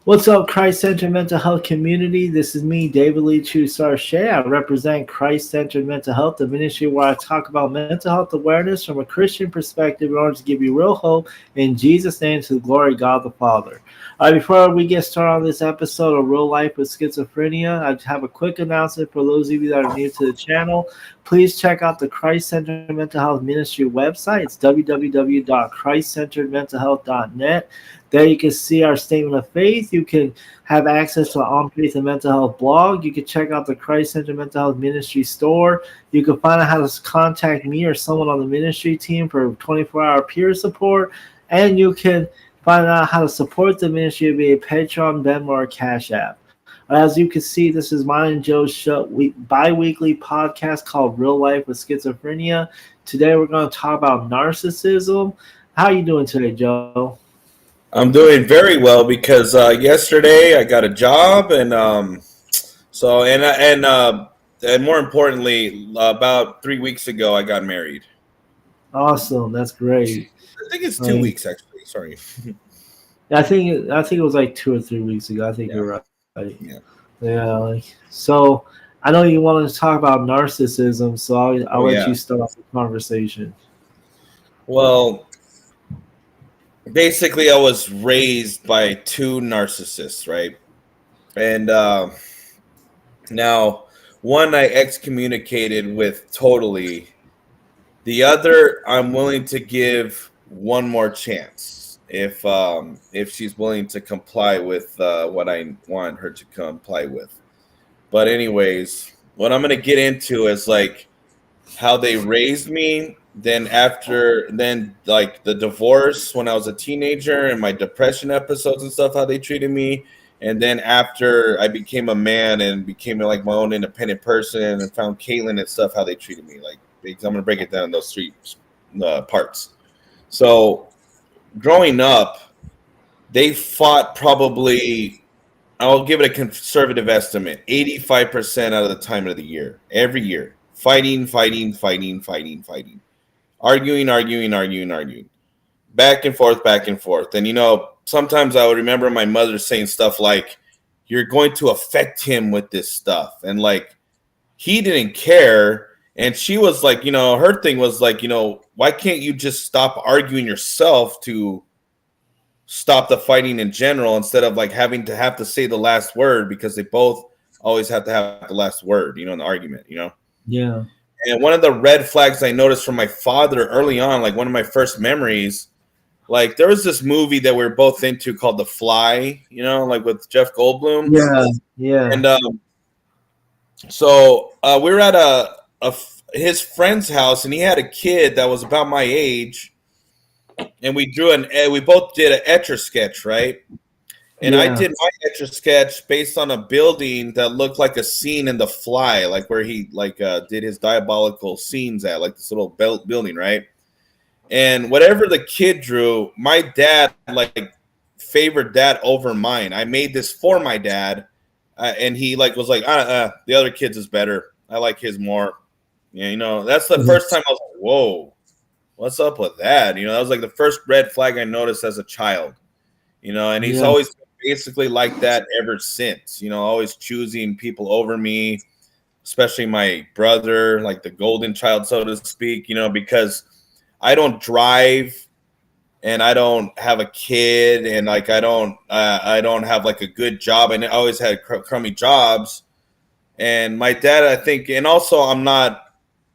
What's up, Christ Centered Mental Health community? This is me, David Lee Chusar Shea. I represent Christ Centered Mental Health, the ministry where I talk about mental health awareness from a Christian perspective in order to give you real hope in Jesus' name to the glory of God the Father. All right, before we get started on this episode of Real Life with Schizophrenia, I have a quick announcement for those of you that are new to the channel. Please check out the Christ Centered Mental Health Ministry website. It's www.christcenteredmentalhealth.net. There you can see our statement of faith. You can have access to our On Faith and Mental Health blog. You can check out the Christ Center Mental Health Ministry store. You can find out how to contact me or someone on the ministry team for 24-hour peer support. And you can find out how to support the ministry via Patreon, Venmo, or Cash App. As you can see, this is mine and Joe's bi-weekly podcast called Real Life with Schizophrenia. Today we're going to talk about narcissism. How are you doing today, Joe? I'm doing very well because yesterday I got a job, and more importantly, about 3 weeks ago I got married. Awesome, that's great. I think it's 2 weeks actually. Sorry. I think it was like 2 or 3 weeks ago. I think you're right. So I know you wanted to talk about narcissism, so I'll let you start off the conversation. Well, basically, I was raised by two narcissists, right? And now one I excommunicated with totally. The other, I'm willing to give one more chance if she's willing to comply with what I want her to comply with. But anyways, what I'm going to get into is like how they raised me. Then like the divorce when I was a teenager and my depression episodes and stuff, how they treated me. And then after I became a man and became like my own independent person and found Caitlin and stuff, how they treated me. Like, I'm going to break it down in those three parts. So growing up, they fought probably, I'll give it a conservative estimate, 85% out of the time of the year, every year. Fighting. Arguing. Back and forth. And, sometimes I would remember my mother saying stuff like, you're going to affect him with this stuff. And, like, he didn't care. And she was like, her thing was like, why can't you just stop arguing yourself to stop the fighting in general instead of, like, having to say the last word, because they both always have to have the last word, in the argument, Yeah. And one of the red flags I noticed from my father early on, like one of my first memories, like there was this movie that we were both into called The Fly, like with Jeff Goldblum. Yeah. And so we were at his friend's house, and he had a kid that was about my age, and we both did an Etch-a-Sketch, right? And I did my Etch-a-Sketch based on a building that looked like a scene in The Fly, like where he did his diabolical scenes at, like this little building, right? And whatever the kid drew, my dad favored that over mine. I made this for my dad, and he was like, the other kid's is better. I like his more. Yeah, that's the first time I was like, whoa, what's up with that? That was like the first red flag I noticed as a child. And he's always basically like that ever since, always choosing people over me, especially my brother, like the golden child, so to speak, because I don't drive and I don't have a kid, and I don't have like a good job. And I always had crummy jobs. And my dad, I think, and also I'm not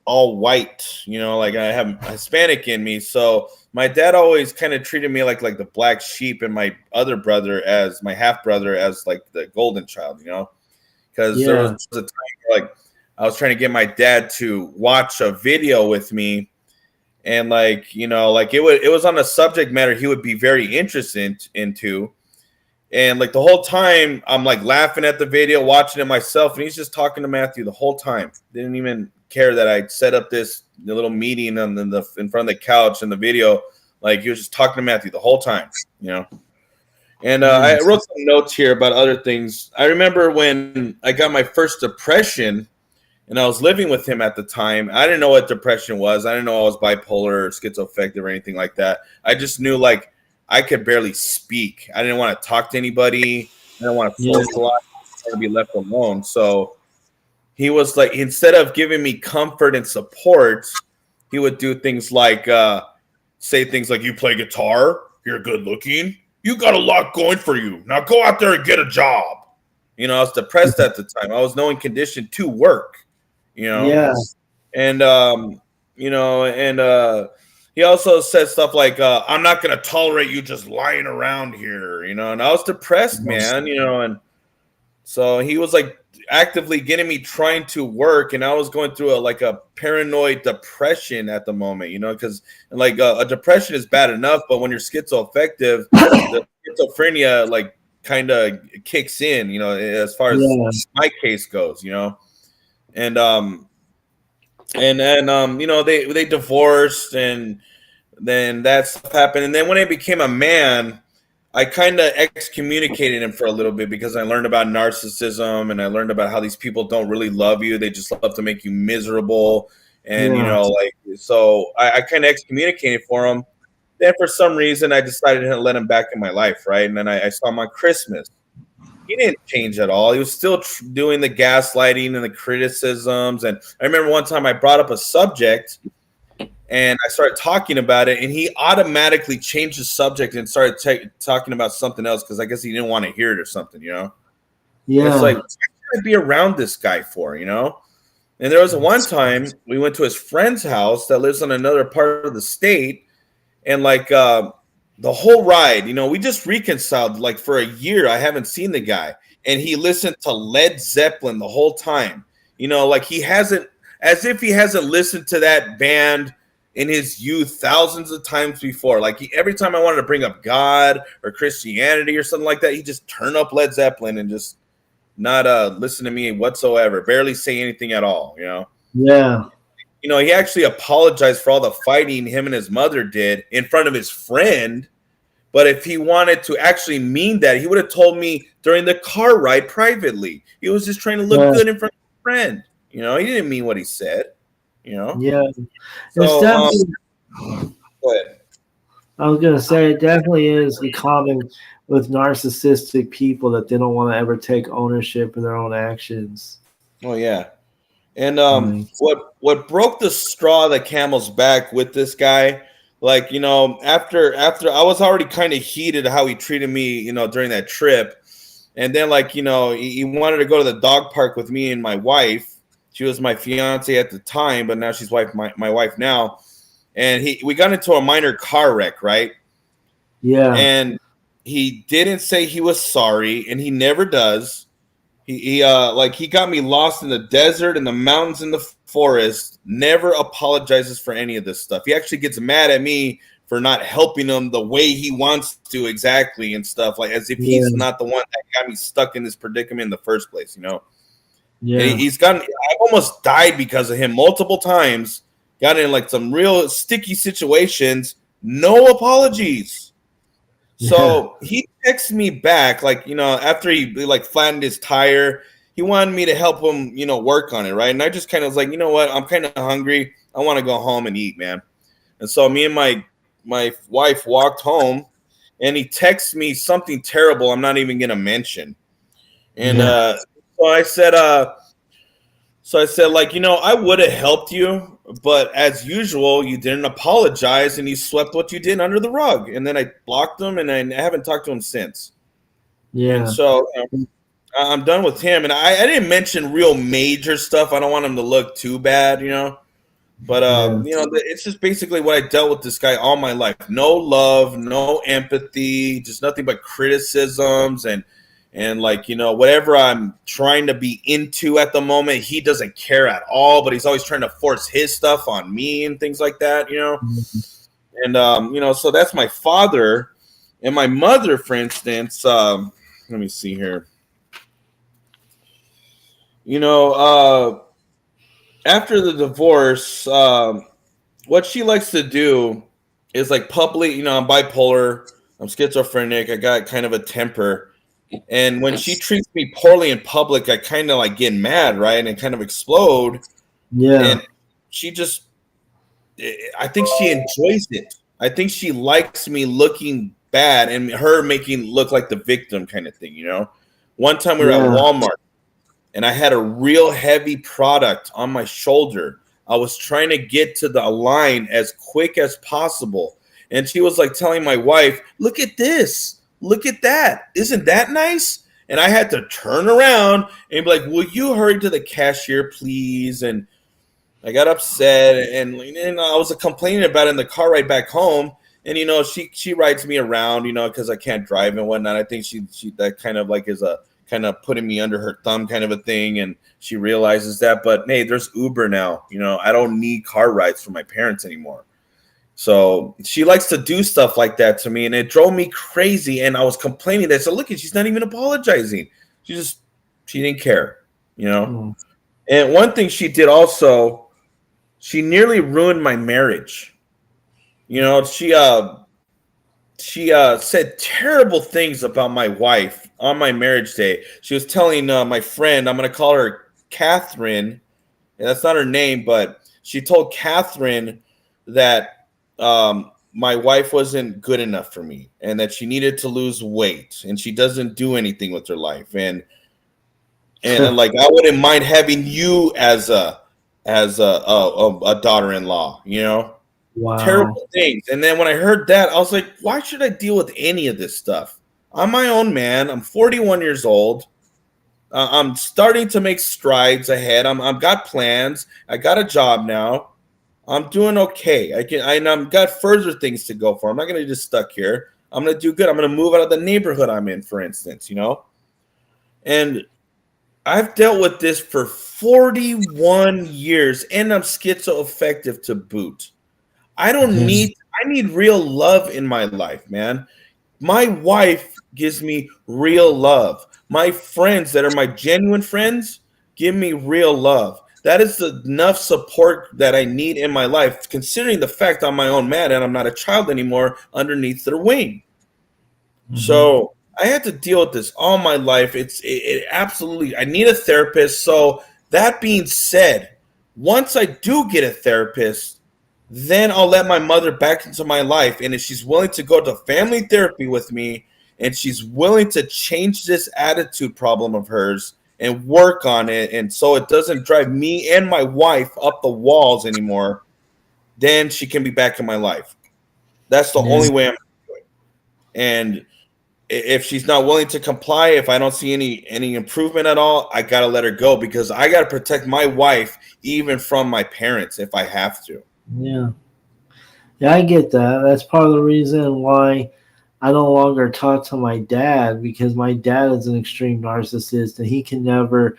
all white, like I have Hispanic in me. So my dad always kind of treated me like the black sheep, and my other brother, as my half brother, as like the golden child, because there was a time where, I was trying to get my dad to watch a video with me, and it was on a subject matter he would be very interested into. And the whole time I'm laughing at the video, watching it myself, and he's just talking to Matthew the whole time. Didn't even care that I set up the little meeting in front of the couch in the video. He was just talking to Matthew the whole time, And I wrote some notes here about other things. I remember when I got my first depression, and I was living with him at the time. I didn't know what depression was. I didn't know I was bipolar or schizoaffective or anything like that. I just knew I could barely speak. I didn't want to talk to anybody. I don't want to Yeah. socialize. I want to be left alone. So he was like, instead of giving me comfort and support, he would do things like say things like, "You play guitar, you're good looking, you got a lot going for you. Now go out there and get a job." I was depressed at the time. I was no condition to work. You know, Yeah. and he also said stuff like, "I'm not going to tolerate you just lying around here." And I was depressed, man. And so he was like actively getting me trying to work, and I was going through a paranoid depression at the moment, because like a depression is bad enough, but when you're schizoaffective, the schizophrenia like kind of kicks in, as far as Yeah. my case goes, and they divorced, and then that stuff happened, and then when I became a man, I kind of excommunicated him for a little bit because I learned about narcissism, and I learned about how these people don't really love you. They just love to make you miserable. And, Yeah. so I kind of excommunicated for him. Then for some reason, I decided to let him back in my life, right? And then I saw him on Christmas. He didn't change at all. He was still doing the gaslighting and the criticisms. And I remember one time I brought up a subject, and I started talking about it, and he automatically changed the subject and started talking about something else because I guess he didn't want to hear it or something, Yeah. It's like, what should I be around this guy for, And there was one time we went to his friend's house that lives on another part of the state, and the whole ride, we just reconciled. Like for a year, I haven't seen the guy, and he listened to Led Zeppelin the whole time. Like he hasn't, as if he hasn't listened to that band in his youth thousands of times before. Like every time I wanted to bring up God or Christianity or something like that, he just turn up Led Zeppelin and just not listen to me whatsoever, barely say anything at all. Yeah. He actually apologized for all the fighting him and his mother did in front of his friend. But if he wanted to actually mean that, he would have told me during the car ride privately. He was just trying to look good in front of his friend. He didn't mean what he said. Yeah. It's So, definitely, go ahead. I was going to say, it definitely is common with narcissistic people that they don't want to ever take ownership of their own actions. Oh, yeah. And Right. what broke the straw the camel's back with this guy, after I was already kind of heated how he treated me, during that trip. And then he wanted to go to the dog park with me and my wife. She was my fiance at the time, but now she's my wife now. And we got into a minor car wreck, right? Yeah. And he didn't say he was sorry, and he never does. He got me lost in the desert, in the mountains, in the forest. Never apologizes for any of this stuff. He actually gets mad at me for not helping him the way he wants to exactly and stuff, like as if he's not the one that got me stuck in this predicament in the first place, Yeah. And I've almost died because of him multiple times. Got in some real sticky situations. No apologies. So he texts me back, after he flattened his tire, he wanted me to help him, work on it, right? And I just kind of was like, you know what? I'm kind of hungry. I want to go home and eat, man. And so me and my wife walked home, and he texts me something terrible I'm not even going to mention. And so I said, I would have helped you, but as usual, you didn't apologize, and you swept what you did under the rug. And then I blocked him, and I haven't talked to him since. Yeah. And so I'm done with him. And I didn't mention real major stuff. I don't want him to look too bad, But it's just basically what I dealt with this guy all my life. No love, no empathy, just nothing but criticisms and whatever I'm trying to be into at the moment, he doesn't care at all, but he's always trying to force his stuff on me and things like that, And so that's my father. And my mother, for instance, let me see here. After the divorce, what she likes to do is publicly, I'm bipolar, I'm schizophrenic, I got kind of a temper. And when she treats me poorly in public, I kind of get mad, right? And kind of explode. Yeah. And I think she enjoys it. I think she likes me looking bad and her making look like the victim kind of thing, One time we were at Yeah. Walmart and I had a real heavy product on my shoulder. I was trying to get to the line as quick as possible. And she was like telling my wife, look at this. Look at that. Isn't that nice? And I had to turn around and be like, will you hurry to the cashier, please? And I got upset and I was complaining about it in the car ride back home. And she rides me around, because I can't drive and whatnot. I think she that kind of like is a kind of putting me under her thumb kind of a thing, and she realizes that. But hey, there's Uber now. I don't need car rides from my parents anymore. So she likes to do stuff like that to me, and it drove me crazy. And I was complaining that, so look, she's not even apologizing. She didn't care, Mm. And one thing she did also, she nearly ruined my marriage. She said terrible things about my wife on my marriage day. She was telling my friend, I'm going to call her Catherine, and that's not her name, but she told Catherine that my wife wasn't good enough for me and that she needed to lose weight and she doesn't do anything with her life. And like, I wouldn't mind having you as a daughter-in-law, Wow. terrible things. And then when I heard that, I was like, why should I deal with any of this stuff? I'm my own man. I'm 41 years old. I'm starting to make strides ahead. I've got plans. I got a job now. I'm doing okay. I've got further things to go for. I'm not going to just stuck here. I'm going to do good. I'm going to move out of the neighborhood I'm in, for instance, And I've dealt with this for 41 years, and I'm schizoaffective to boot. I Yes. need real love in my life, man. My wife gives me real love. My friends that are my genuine friends give me real love. That is enough support that I need in my life, considering the fact I'm my own man and I'm not a child anymore underneath their wing. Mm-hmm. So I had to deal with this all my life. It absolutely, I need a therapist. So that being said, once I do get a therapist, then I'll let my mother back into my life. And if she's willing to go to family therapy with me and she's willing to change this attitude problem of hers and work on it, and so it doesn't drive me and my wife up the walls anymore, then she can be back in my life. That's the Yeah. only way I'm doing it. And if she's not willing to comply, if I don't see any improvement at all, I gotta let her go because I gotta protect my wife even from my parents if I have to. Yeah. Yeah, I get that. That's part of the reason why I no longer talk to my dad, because my dad is an extreme narcissist and he can never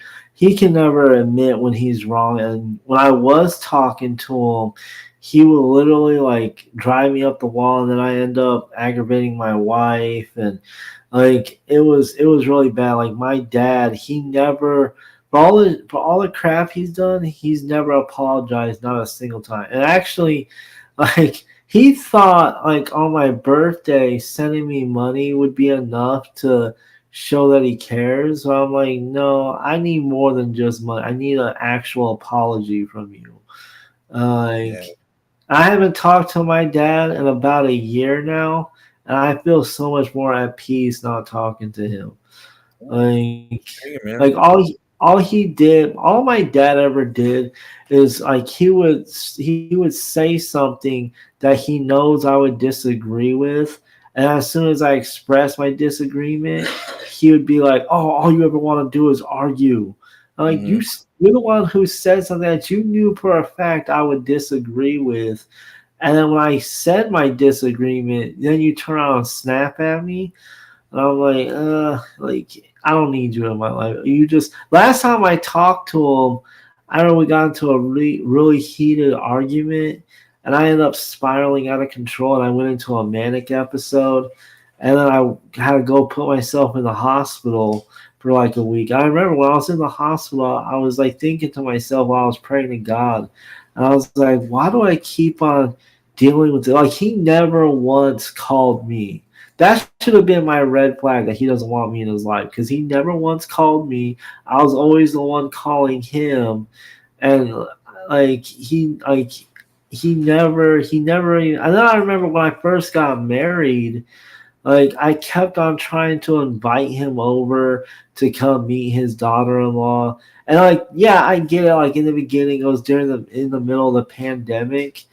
admit when he's wrong. And when I was talking to him, he would literally like drive me up the wall, and then I end up aggravating my wife. And like it was really bad. Like my dad, he never, for all the crap he's done, he's never apologized, not a single time. And actually, like he thought like on my birthday sending me money would be enough to show that he cares. So I'm like, no, I need more than just money. I need an actual apology from you. Yeah, Like I haven't talked to my dad in about a year now, and I feel so much more at peace not talking to him. Like, hey, like man. all my dad ever did is like he would say something that he knows I would disagree with, and as soon as I express my disagreement, he would be like, "Oh, all you ever want to do is argue." I'm like, Hmm. you're the one who said something that you knew for a fact I would disagree with, and then when I said my disagreement, then you turn around and snap at me. And I'm like I don't need you in my life. You just last time I talked to him, I know we got into a really heated argument, and I ended up spiraling out of control, and I went into a manic episode, and then I had to go put myself in the hospital for like a week. I remember when I was in the hospital, I was like thinking to myself while I was praying to God, and I was like, why do I keep on dealing with it? Like he never once called me. That should have been my red flag that he doesn't want me in his life, because he never once called me. I was always the one calling him, and like he never. And then I remember when I first got married. Like I kept on trying to invite him over to come meet his daughter-in-law. And like, yeah, I get it. Like in the beginning, it was during the in the middle of the pandemic,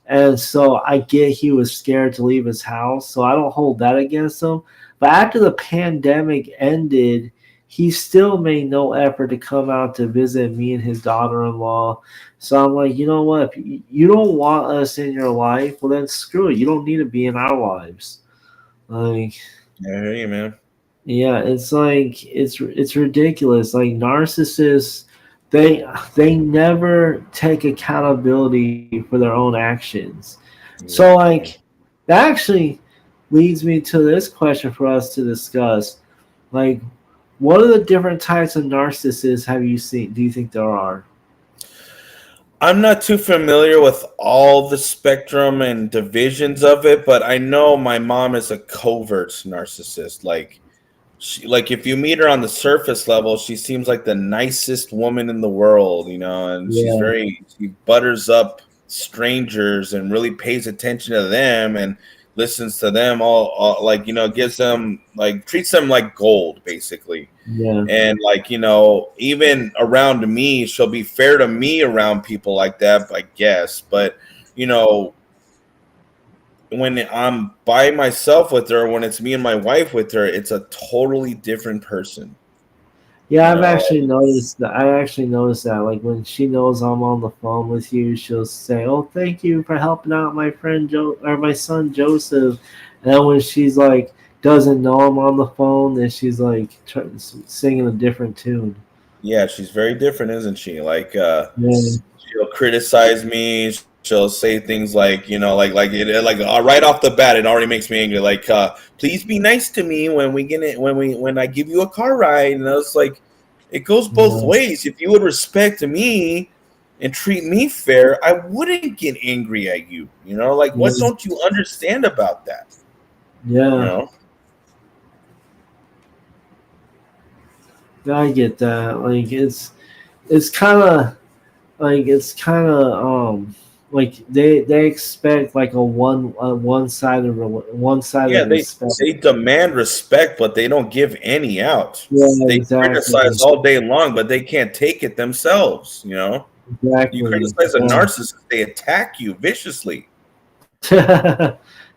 and so I get he was scared to leave his house. So I don't hold that against him. But after the pandemic ended, he still made no effort to come out to visit me and his daughter-in-law. So I'm like, you know what? If you don't want us in your life, well then screw it. You don't need to be in our lives. Like, I hear you, man. yeah, it's like it's ridiculous. Like narcissists, they they never take accountability for their own actions. So Yeah. like that actually leads me to this question for us to discuss. Like, what are the different types of narcissists have you seen? Do you think there are? I'm not too familiar with all the spectrum and divisions of it, but I know my mom is a covert narcissist. Like if you meet her on the surface level, she seems like the nicest woman in the world, and Yeah, she butters up strangers and really pays attention to them and listens to them all like gives them like treats them like gold basically. yeah, And like, even around me, she'll be fair to me around people like that, I guess. But, you know, when I'm by myself with her, when it's me and my wife with her, it's a totally different person. yeah. You I've know, actually noticed that. I actually noticed that. Like when she knows I'm on the phone with you, she'll say, "Oh, thank you for helping out my friend Joe or my son Joseph." And then when she's like doesn't know I'm on the phone, then she's like singing a different tune. yeah, she's very different, isn't she? Like, Yeah, she'll criticize me. She'll say things like, right off the bat, it already makes me angry. Like, please be nice to me when we get it, when I give you a car ride. And I was like, it goes both yeah, ways. If you would respect me and treat me fair, I wouldn't get angry at you. Like, what yeah, don't you understand about that? You yeah. know? I get that. Like it's kind of it's kind of like they expect like a one Yeah, sided they respect. they demand respect, but they don't give any out. Yeah, They criticize exactly. all day long, but they can't take it themselves. You Exactly. criticize a Yeah. narcissist, they attack you viciously.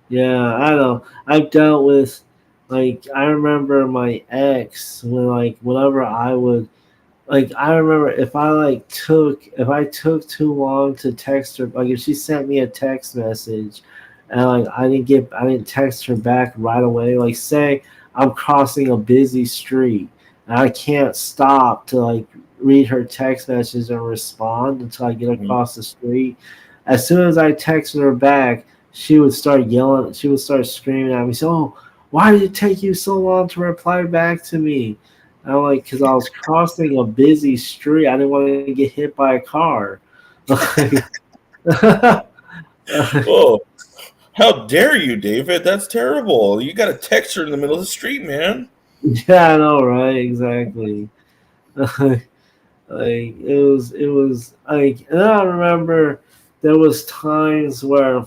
Yeah, I know. I've dealt with like I remember my ex when like whenever I would like I remember if I took too long to text her, like if she sent me a text message and like I didn't text her back right away, like say I'm crossing a busy street and I can't stop to like read her text message and respond until I get Mhm. across the street. As soon as I texted her back, she would start yelling, she would start screaming at me, so oh, why did it take you so long to reply back to me? I'm like, because I was crossing a busy street. I didn't want to get hit by a car. Like, Oh, how dare you, David? That's terrible. You got to text her in the middle of the street, man. yeah, I know, right? Exactly. Like it was like, and I remember there was times where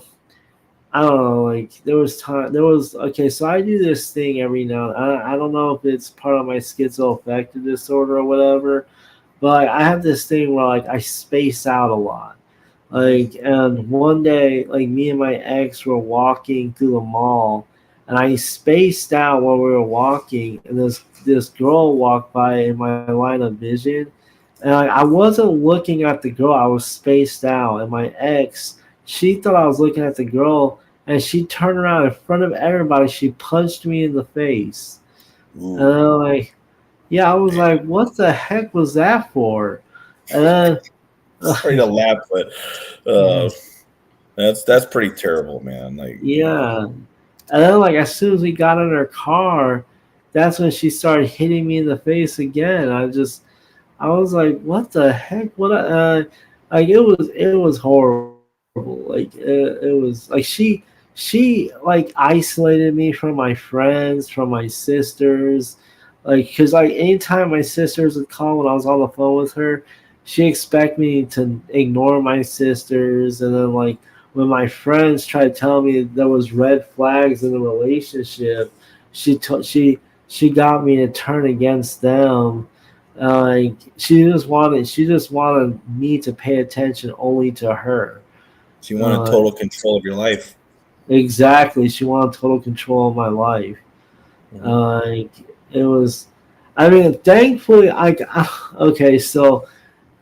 I don't know, like there was okay. So I do this thing every now. I don't know if it's part of my schizoaffective disorder or whatever, but I have this thing where like I space out a lot. Mhm. Like, and one day, like me and my ex were walking through the mall, and I spaced out while we were walking, and this girl walked by in my line of vision, and I wasn't looking at the girl. I was spaced out, and my ex, she thought I was looking at the girl, and she turned around in front of everybody. She punched me in the face, and Ooh, I'm like, yeah, I was like, what the heck was that for? And then. sorry to laugh, but uh, that's pretty terrible, man. Like, Yeah. And then, like, as soon as we got in her car, that's when she started hitting me in the face again. I was like, what the heck? Like, it was horrible. Like, it was like she like isolated me from my friends, from my sisters. Like, cause like anytime my sisters would call when I was on the phone with her, she expect me to ignore my sisters, and then like when my friends tried to tell me there was red flags in the relationship, she took she got me to turn against them. Like she just wanted me to pay attention only to her. So you wanted Uh, total control of your life. exactly, she wanted total control of my life. Hmm. Like it was, I mean, thankfully, okay, so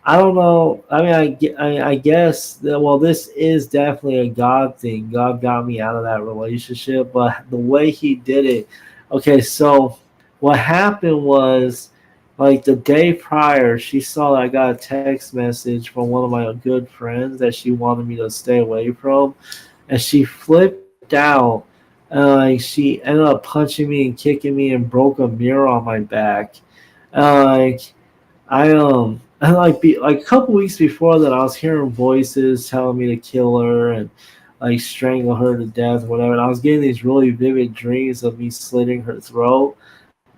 I don't know. I mean, I guess that, well, this is definitely a God thing. God got me out of that relationship, but the way He did it. Okay, so what happened was, like the day prior, she saw that I got a text message from one of my good friends that she wanted me to stay away from, and she flipped out. She ended up punching me and kicking me and broke a mirror on my back. Like and like a couple weeks before that, I was hearing voices telling me to kill her and like strangle her to death, whatever. And I was getting these really vivid dreams of me slitting her throat.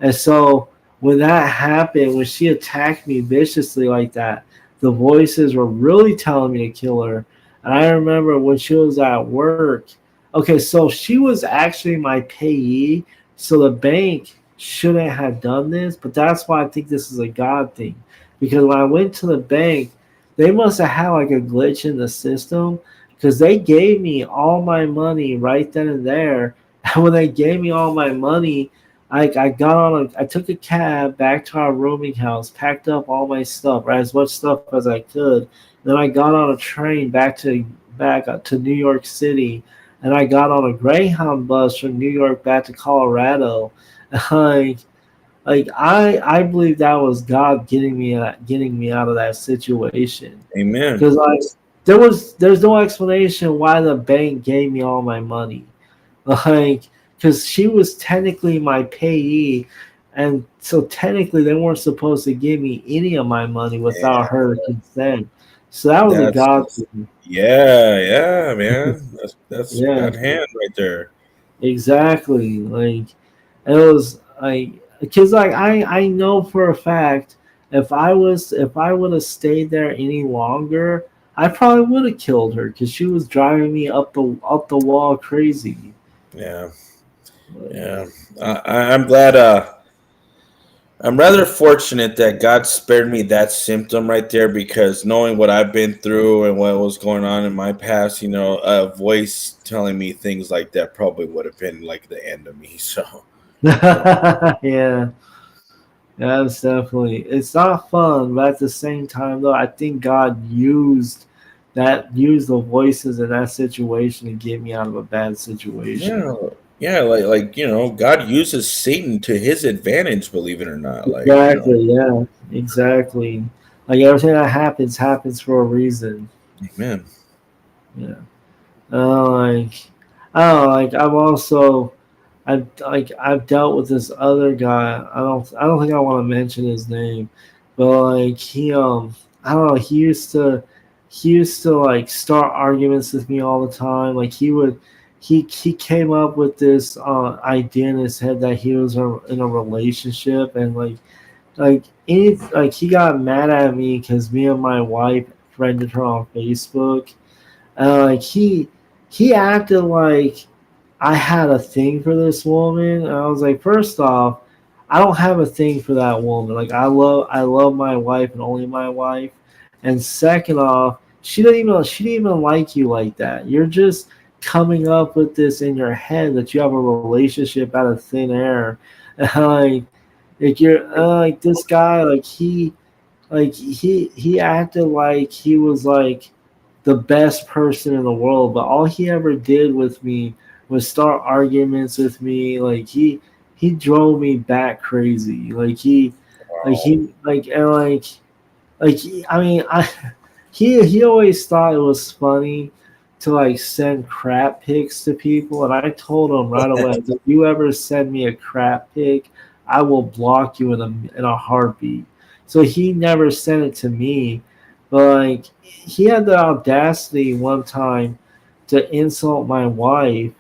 And so when that happened, when she attacked me viciously like that, the voices were really telling me to kill her. And I remember when she was at work. Okay, so she was actually my payee, so the bank shouldn't have done this, but that's why I think this is a God thing. Because when I went to the bank, they must have had like a glitch in the system because they gave me all my money right then and there. And when they gave me all my money, I took a cab back to our rooming house, packed up all my stuff, right, as much stuff as I could. Then I got on a train back to New York City, and I got on a Greyhound bus from New York back to Colorado. Like I believe that was God getting me out of that situation. Amen. Because like there's no explanation why the bank gave me all my money. Like, because she was technically my payee, and so technically they weren't supposed to give me any of my money without Yeah, her consent. So that was a God that's thing. yeah, man. That's Yeah, God hand right there. exactly. Like it was like because like I know for a fact if I would have stayed there any longer, I probably would have killed her because she was driving me up the wall crazy. Yeah, Like, yeah. I'm glad. I'm rather fortunate that God spared me that symptom right there because knowing what I've been through and what was going on in my past, a voice telling me things like that probably would have been like the end of me. So, yeah, yeah, that's definitely it's not fun, but at the same time though, I think God used the voices in that situation to get me out of a bad situation. yeah, yeah. God uses Satan to his advantage. Believe it or not, Exactly, yeah, exactly. Like everything that happens for a reason. Amen. Yeah. Like I don't know, like I've dealt with this other guy. I don't think I want to mention his name, but like I don't know, he used to like start arguments with me all the time. Like he came up with this idea in his head that he was in a relationship, and like he got mad at me because me and my wife friended her on Facebook. Like he acted like I had a thing for this woman. And I was like, first off, I don't have a thing for that woman. Like I love my wife and only my wife. And second off, she didn't even like you like that. You're just coming up with this in your head that you have a relationship out of thin air. like you're like this guy he acted like he was like the best person in the world, but all he ever did with me was start arguments with me. He drove me back crazy. Wow. I mean, he always thought it was funny to like send crap pics to people, and I told him right away, if you ever send me a crap pic, I will block you in a heartbeat. So he never sent it to me, but like he had the audacity one time to insult my wife.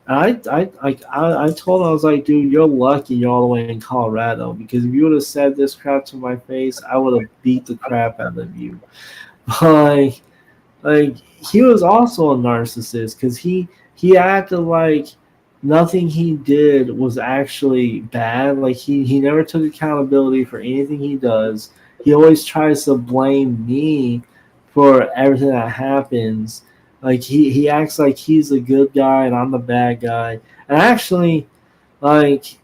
And I told him, I was like, dude, you're lucky you're all the way in Colorado because if you would have said this crap to my face, I would have beat the crap out of you. Like he was also a narcissist because he acted like nothing he did was actually bad. Like he never took accountability for anything he does. He always tries to blame me for everything that happens. Like he acts like he's a good guy and I'm the bad guy. And actually, like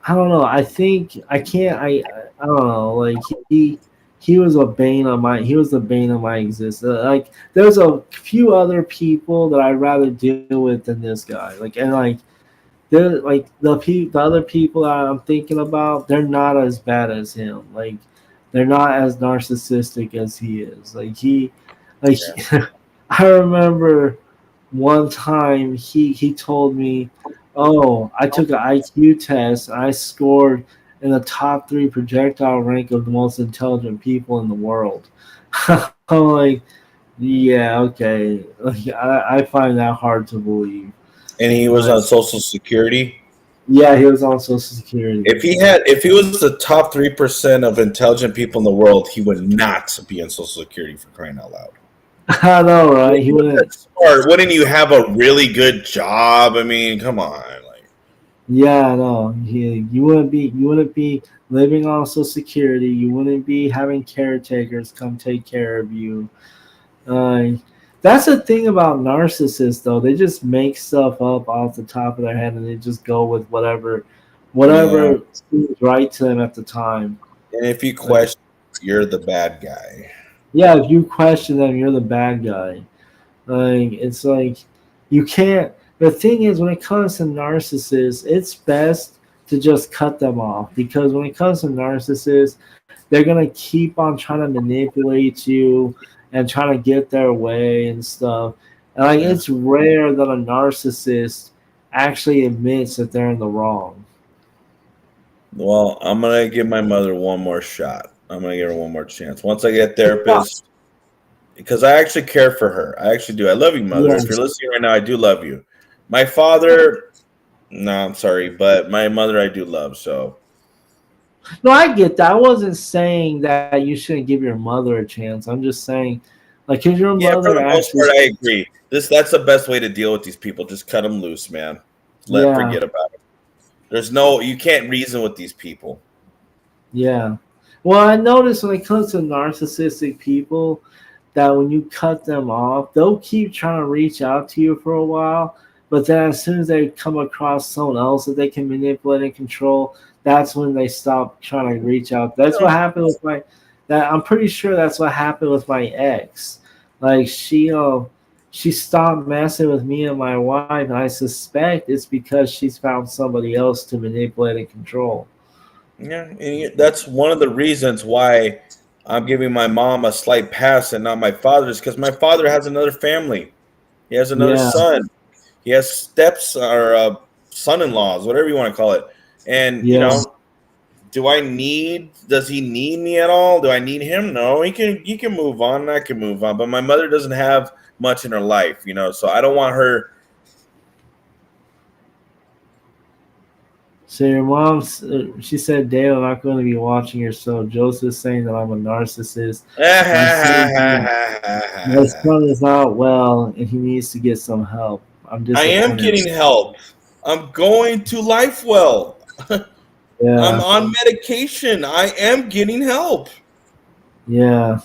I don't know. I think I can't. I don't know. Like he was a bane of my. He was the bane of my existence. Like there's a few other people that I'd rather deal with than this guy. Like and like they're like the other people that I'm thinking about. They're not as bad as him. Like they're not as narcissistic as he is. Like Yeah. I remember one time he told me, "Oh, I took an IQ test. And I scored in the top three projectile rank of the most intelligent people in the world." I'm like, yeah, okay. Like, I find that hard to believe. And he was Like, on Social Security. yeah, he was on Social Security. If he was the top 3% of intelligent people in the world, he would not be on Social Security, for crying out loud. I know, right? He wouldn't. Smart. Wouldn't you have a really good job? I mean, come on. Like, Yeah, no. You wouldn't be living on Social Security. You wouldn't be having caretakers come take care of you. Uh, that's the thing about narcissists, though. They just make stuff up off the top of their head, and they just go with yeah. whatever seems right to them at the time. And if you Like, question, you're the bad guy. yeah, if you question them, you're the bad guy. Like it's like you can't. The thing is, when it comes to narcissists, it's best to just cut them off because when it comes to narcissists, they're gonna keep on trying to manipulate you and trying to get their way and stuff. And like Yeah. it's rare that a narcissist actually admits that they're in the wrong. Well, I'm gonna give my mother one more shot. I'm gonna give her one more chance. Once I get a therapist, because I actually care for her. I actually do. I love you, mother. If you're Yes. listening right now, I do love you. My father, no, I'm sorry, but my mother, I do love. So No, I get that. I wasn't saying that you shouldn't give your mother a chance. I'm just saying, like, cause your yeah, for mother the most actually, part, I agree. That's the best way to deal with these people. Just cut them loose, man. Let yeah, forget about it. There's no you can't reason with these people. yeah. Well, I noticed when it comes to narcissistic people that when you cut them off, they'll keep trying to reach out to you for a while, but then as soon as they come across someone else that they can manipulate and control, that's when they stop trying to reach out. That's what happened with my that I'm pretty sure that's what happened with my ex. Like she stopped messing with me and my wife, and I suspect it's because she's found somebody else to manipulate and control. Yeah, and that's one of the reasons why I'm giving my mom a slight pass and not my father's because my father has another family. He has another Yeah, son. He has steps or son-in-laws, whatever you want to call it. And yeah, does he need me at all? Do I need him? No, he can move on and I can move on. But my mother doesn't have much in her life, so I don't want her. so your mom, she said, "Dale, I'm not going to be watching your show." Joseph's saying that I'm a narcissist. My son, my son is not well, and he needs to get some help. I'm I am disappointed. getting help. I'm going to LifeWell. I'm Yeah, on medication. I am getting help. yeah,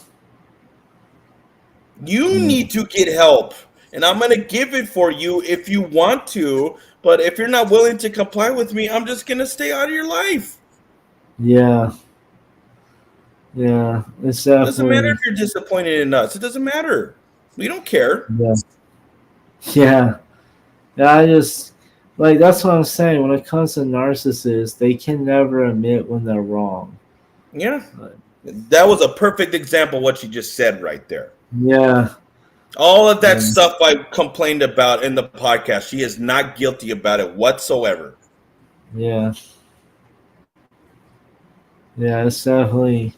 You yeah, need to get help. And I'm going to give it for you if you want to. But if you're not willing to comply with me, I'm just going to stay out of your life. yeah, yeah. It's Doesn't matter definitely, if you're disappointed in us. It doesn't matter. We don't care. yeah, yeah. Yeah, I just like that's what I'm saying. When it comes to narcissists, they can never admit when they're wrong. Yeah. Like, That was a perfect example of what you just said right there. yeah, All of that yeah, stuff I complained about in the podcast, she is not guilty about it whatsoever. yeah, yeah. It's definitely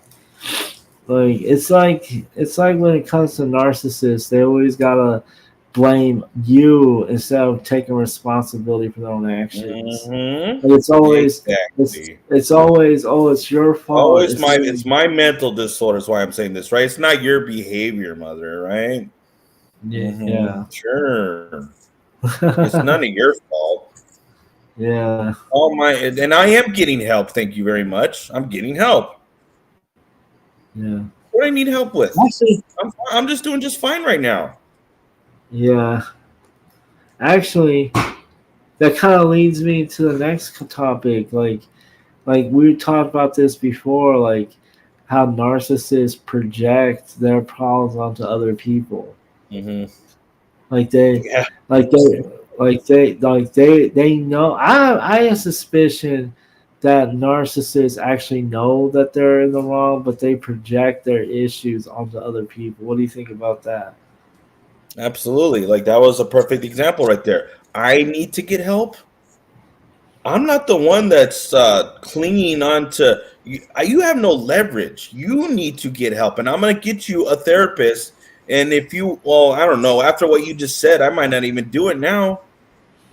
it's like when it comes to narcissists, they always gotta blame you instead of taking responsibility for their own actions. Mm-hmm. Like Exactly. it's always oh it's your Oh, fault. it's my mental disorder is why I'm saying this, right? It's not your behavior, mother, right? Yeah. Sure. It's none of your fault. Yeah. And I am getting help. Thank you very much. I'm getting help. Yeah. What do I need help with? Actually, I'm just doing just fine right now. yeah. Actually, that kind of leads me to the next topic. Like we talked about this before, like how narcissists project their problems onto other people. Hmm. Like they, Yeah. like they know. I have suspicion that narcissists actually know that they're in the wrong, but they project their issues onto other people. What do you think about that? Absolutely. Like that was a perfect example right there. I need to get help. I'm not the one that's clinging on to you. You have no leverage. You need to get help, and I'm going to get you a therapist. And if you, well, I don't know. After what you just said, I might not even do it now.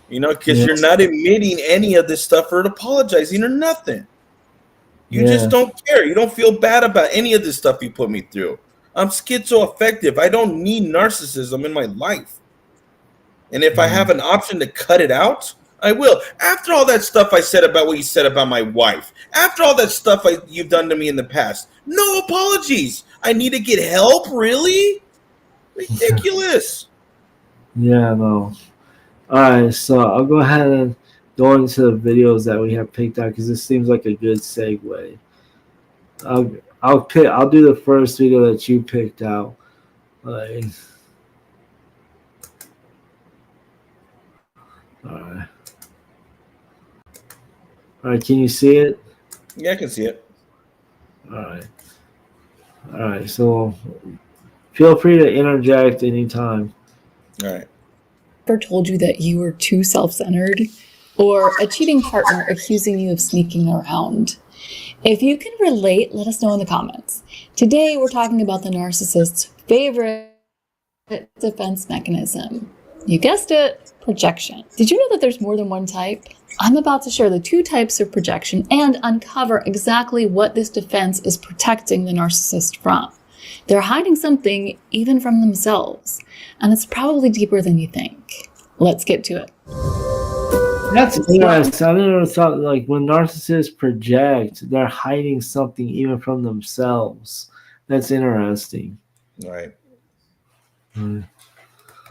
Because Yeah, you're not admitting any of this stuff or apologizing or nothing. You just yeah, don't care. You don't feel bad about any of this stuff you put me through. I'm schizoaffective. I don't need narcissism in my life. And if I yeah, have an option to cut it out, I will. After all that stuff I said about what you said about my wife, after all that stuff you've done to me in the past, no apologies. I need to get help? Really? Ridiculous. yeah. No. All right, so I'll go ahead and go into the videos that we have picked out because this seems like a good segue. I'll I'll do the first video that you picked out. Like, all right, all right. Can you see it? Yeah, I can see it. All right, all right. So feel free to interject anytime. All right. Ever told you that you were too self-centered? Or a cheating partner accusing you of sneaking around? If you can relate, let us know in the comments. Today, we're talking about the narcissist's favorite defense mechanism. You guessed it, projection. Did you know that there's more than one type? I'm about to share the 2 types of projection and uncover exactly what this defense is protecting the narcissist from. They're hiding something even from themselves, and it's probably deeper than you think. Let's get to it. That's interesting. I never thought like when narcissists project, they're hiding something even from themselves. That's interesting. All right.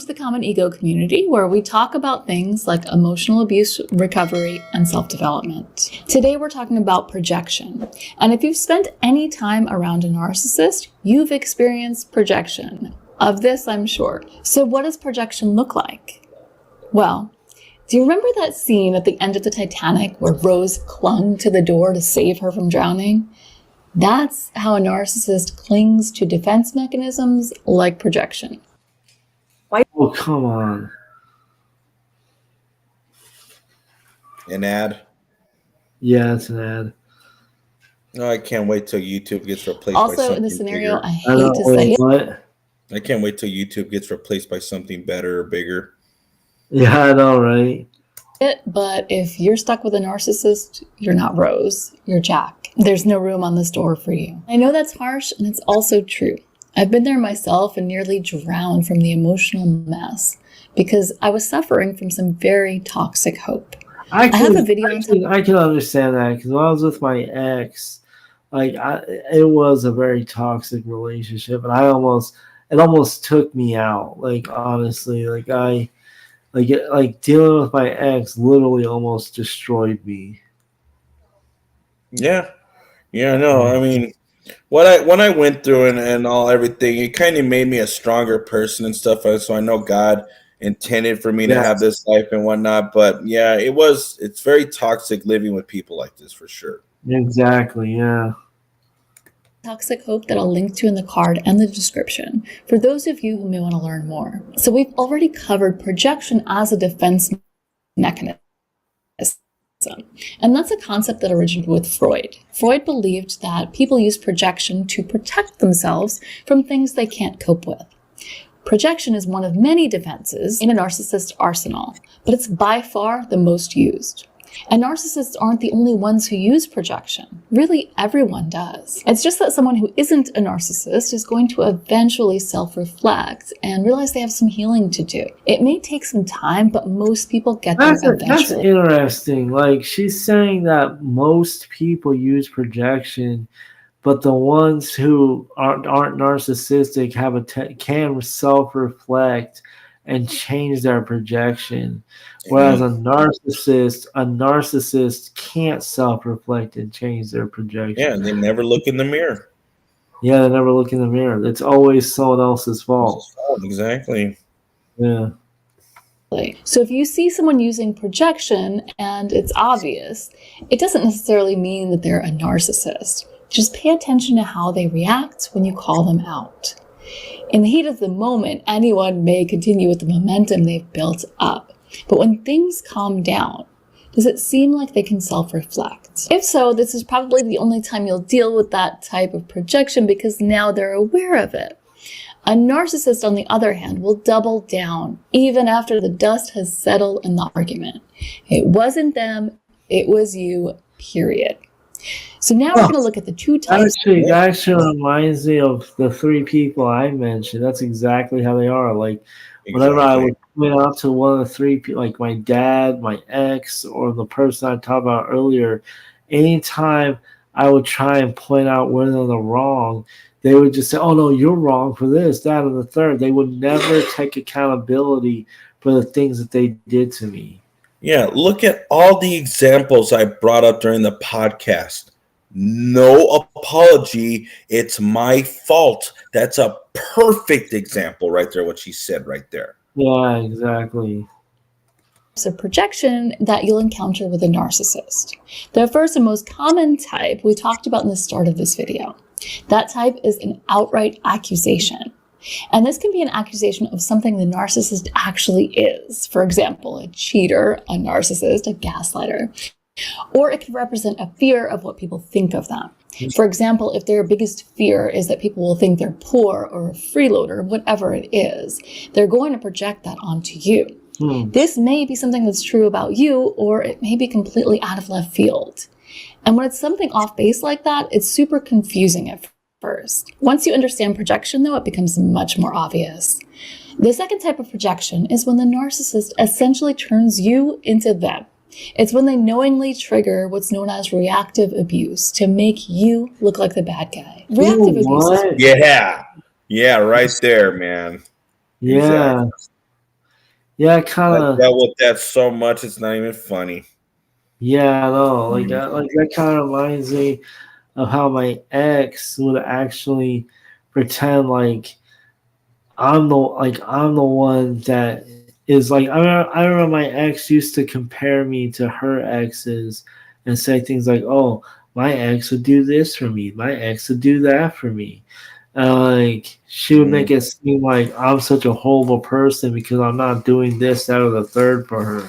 The common ego community, where we talk about things like emotional abuse recovery and self-development. Today we're talking about projection. And if you've spent any time around a narcissist, you've experienced projection. Of this, I'm sure. So what does projection look like? Well, do you remember that scene at the end of the Titanic where Rose clung to the door to save her from drowning? That's how a narcissist clings to defense mechanisms like projection. Oh, come on. An ad. Yeah, it's an ad. No, I can't wait till YouTube gets replaced by Also, something in this scenario, bigger. I hate to say it. What? I can't wait till YouTube gets replaced by something better or bigger. Yeah, I know, right? But if you're stuck with a narcissist, you're not Rose, you're Jack. There's no room on this door for you. I know that's harsh, and it's also true. I've been there myself and nearly drowned from the emotional mess because I was suffering from some very toxic hope. I have a video on I can understand that because when I was with my ex, it was a very toxic relationship, and it almost took me out. Like honestly, dealing with my ex literally almost destroyed me. Yeah. Yeah, no. I mean, when I went through and all everything, it kind of made me a stronger person and stuff. So I know God intended for me to have this life and whatnot. But yeah, it's very toxic living with people like this for sure. Exactly. Yeah. toxic hope that I'll link to in the card and the description for those of you who may want to learn more. So we've already covered projection as a defense mechanism. And that's a concept that originated with Freud. Freud believed that people use projection to protect themselves from things they can't cope with. Projection is one of many defenses in a narcissist's arsenal, but it's by far the most used. And narcissists aren't the only ones who use projection. Really, everyone does. It's just that someone who isn't a narcissist is going to eventually self-reflect and realize they have some healing to do. It may take some time, but most people get there eventually. That's interesting. Like, she's saying that most people use projection, but the ones who aren't narcissistic can self-reflect and change their projection, whereas a narcissist can't self-reflect and change their projection. Yeah, they never look in the mirror. Yeah, they never look in the mirror. It's always someone else's fault. Exactly. Yeah. So if you see someone using projection and it's obvious, it doesn't necessarily mean that they're a narcissist. Just pay attention to how they react when you call them out. In the heat of the moment, anyone may continue with the momentum they've built up. But when things calm down, does it seem like they can self-reflect? If so, this is probably the only time you'll deal with that type of projection because now they're aware of it. A narcissist, on the other hand, will double down even after the dust has settled in the argument. It wasn't them, it was you, period. So now we're going to look at the two types. That actually reminds me of the three people I mentioned. That's exactly how they are. Like, whenever I would point out to one of the three people, like my dad, my ex, or the person I talked about earlier, anytime I would try and point out where they're wrong, they would just say, oh, no, you're wrong for this, that, and the third. They would never take accountability for the things that they did to me. Yeah, look at all the examples I brought up during the podcast. No apology. It's my fault. That's a perfect example right there, what she said right there. Yeah, exactly. It's a projection that you'll encounter with a narcissist. The first and most common type we talked about in the start of this video. That type is an outright accusation. And this can be an accusation of something the narcissist actually is. For example, a cheater, a narcissist, a gaslighter. Or it could represent a fear of what people think of them. For example, if their biggest fear is that people will think they're poor or a freeloader, whatever it is, they're going to project that onto you. This may be something that's true about you, or it may be completely out of left field. And when it's something off base like that, it's super confusing at first. Once you understand projection, though, it becomes much more obvious. The second type of projection is when the narcissist essentially turns you into them. It's when they knowingly trigger what's known as reactive abuse to make you look like the bad guy. Reactive abuse. Yeah, right there, man. Yeah. Exactly. Yeah, kind of. That's so much, it's not even funny. Yeah, I know. Like that kind of reminds me of how my ex would actually pretend like I'm the one that is like. I remember my ex used to compare me to her exes and say things like, "Oh, my ex would do this for me. My ex would do that for me." Like she would make it seem like I'm such a horrible person because I'm not doing this, that, or the third for her.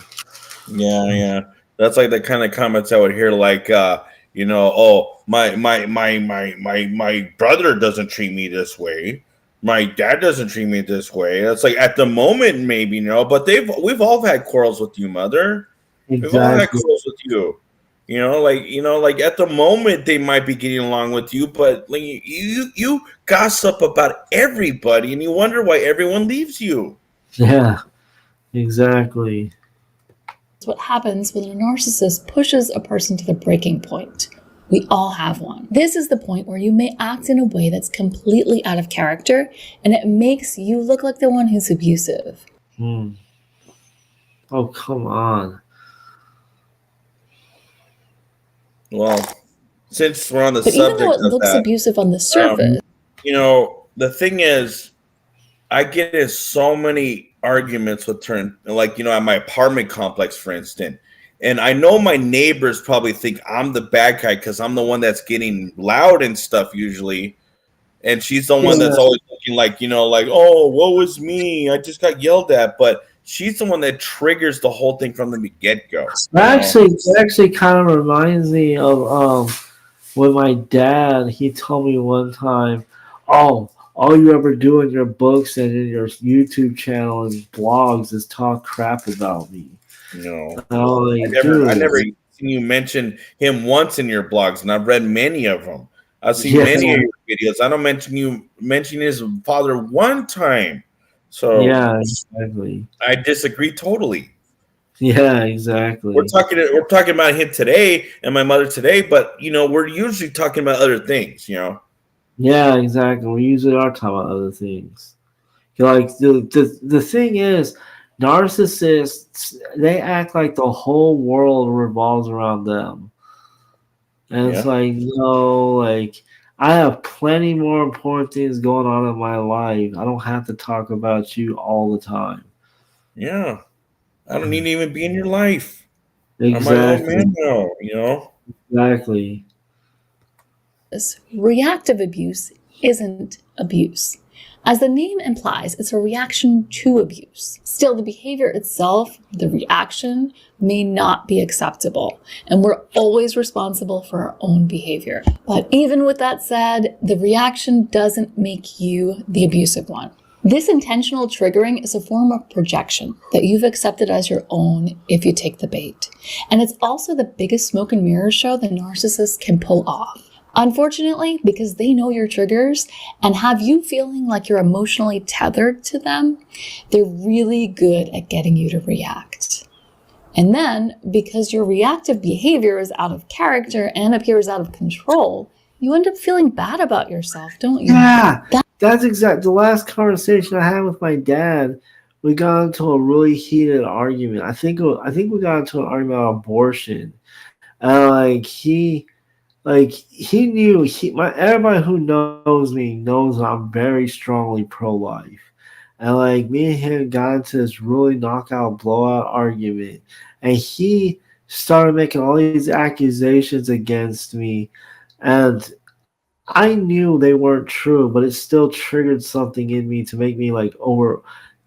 Yeah. That's like the kind of comments I would hear, like, oh, my brother doesn't treat me this way. My dad doesn't treat me this way. That's like at the moment, maybe, but we've all had quarrels with you, mother. Exactly. We've all had quarrels with you. Like at the moment they might be getting along with you, but like you gossip about everybody and you wonder why everyone leaves you. Yeah, exactly. It's what happens when a narcissist pushes a person to the breaking point. We all have one. This is the point where you may act in a way that's completely out of character and it makes you look like the one who's abusive. Oh, come on. Well, since we're on the but subject, even though it looks abusive on the surface, the thing is, I get in so many arguments with her, like at my apartment complex, for instance, and I know my neighbors probably think I'm the bad guy because I'm the one that's getting loud and stuff usually, and she's the one that's always looking like oh, woe is me, I just got yelled at, but she's the one that triggers the whole thing from the get-go. That actually kind of reminds me of when my dad, he told me one time, oh, all you ever do in your books and in your YouTube channel and blogs is talk crap about me. No, Oh, I like, never dude. seen you mention him once in your blogs, and I've read many of them. I've seen Yeah, many of your videos. I don't mention his father one time, so yeah, exactly. I disagree totally. Yeah, exactly. We're talking about him today and my mother today, but we're usually talking about other things. Yeah, exactly. We usually are talking about other things. Like the thing is, narcissists, they act like the whole world revolves around them. And it's Yeah, like, no, like I have plenty more important things going on in my life. I don't have to talk about you all the time. yeah. I don't need to even be in your life. I'm my own man Exactly. now. Exactly. Reactive abuse isn't abuse. As the name implies, it's a reaction to abuse. Still, the behavior itself, the reaction, may not be acceptable, and we're always responsible for our own behavior. But even with that said, the reaction doesn't make you the abusive one. This intentional triggering is a form of projection that you've accepted as your own if you take the bait. And it's also the biggest smoke and mirror show the narcissist can pull off. Unfortunately, because they know your triggers and have you feeling like you're emotionally tethered to them, they're really good at getting you to react. And then, because your reactive behavior is out of character and appears out of control, you end up feeling bad about yourself, don't you? Yeah, that's exact. The last conversation I had with my dad, we got into a really heated argument. I think we got into an argument about abortion, and he knew everybody who knows me knows I'm very strongly pro life, and like me and him got into this really knockout blowout argument, and he started making all these accusations against me, and I knew they weren't true, but it still triggered something in me to make me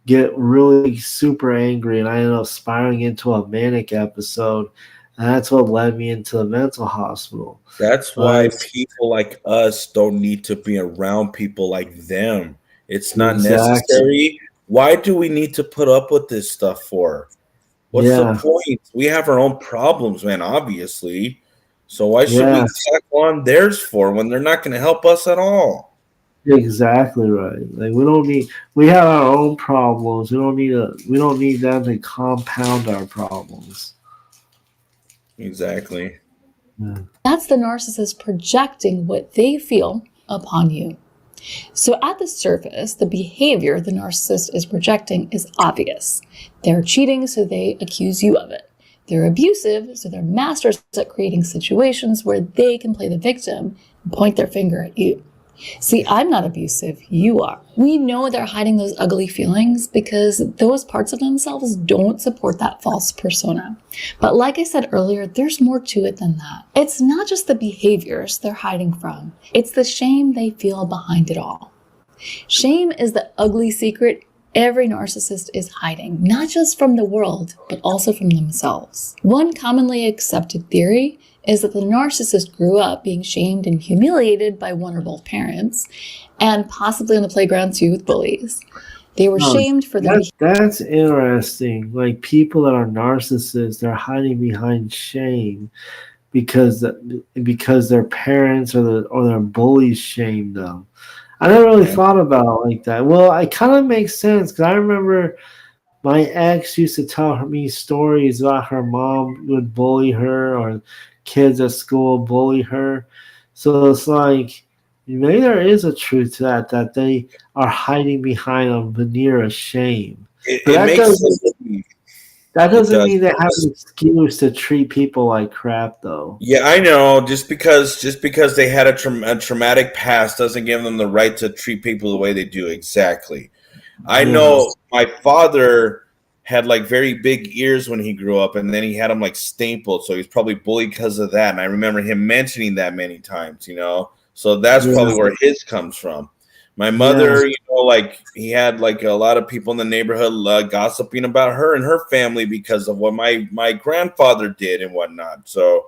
get really super angry, and I ended up spiraling into a manic episode, and that's what led me into the mental hospital. That's why Like people like us don't need to be around people like them. It's not exactly, necessary. Why do we need to put up with this stuff for? What's the yeah, point? We have our own problems, man, obviously. So why should yeah, we tack on theirs for when they're not going to help us at all? exactly right. Like we have our own problems. We don't need them to compound our problems. Exactly. Yeah. That's the narcissist projecting what they feel upon you. So at the surface, the behavior the narcissist is projecting is obvious. They're cheating, so they accuse you of it. They're abusive, so they're masters at creating situations where they can play the victim and point their finger at you. See, I'm not abusive, you are. We know they're hiding those ugly feelings because those parts of themselves don't support that false persona. But like I said earlier, there's more to it than that. It's not just the behaviors they're hiding from, it's the shame they feel behind it all. Shame is the ugly secret every narcissist is hiding, not just from the world, but also from themselves. One commonly accepted theory is that the narcissist grew up being shamed and humiliated by one or both parents, and possibly on the playground too with bullies. They were No, shamed for their that's interesting. Like people that are narcissists, they're hiding behind shame because their parents or their bullies shamed them. I never really Yeah. thought about it like that. Well, it kind of makes sense because I remember my ex used to tell me stories about her mom would bully her or kids at school bully her. So it's like maybe there is a truth to that they are hiding behind a veneer of shame. But It makes sense to me. that It doesn't does. mean they have an excuse to treat people like crap though. Yeah, I know. Just because they had a traumatic past doesn't give them the right to treat people the way they do. Exactly. I Yeah. know my father had like very big ears when he grew up, and then he had them like stapled, so he's probably bullied because of that. And I remember him mentioning that many times. So that's Yeah. probably where his comes from. My Yeah. mother, like he had like a lot of people in the neighborhood gossiping about her and her family because of what my grandfather did and whatnot. So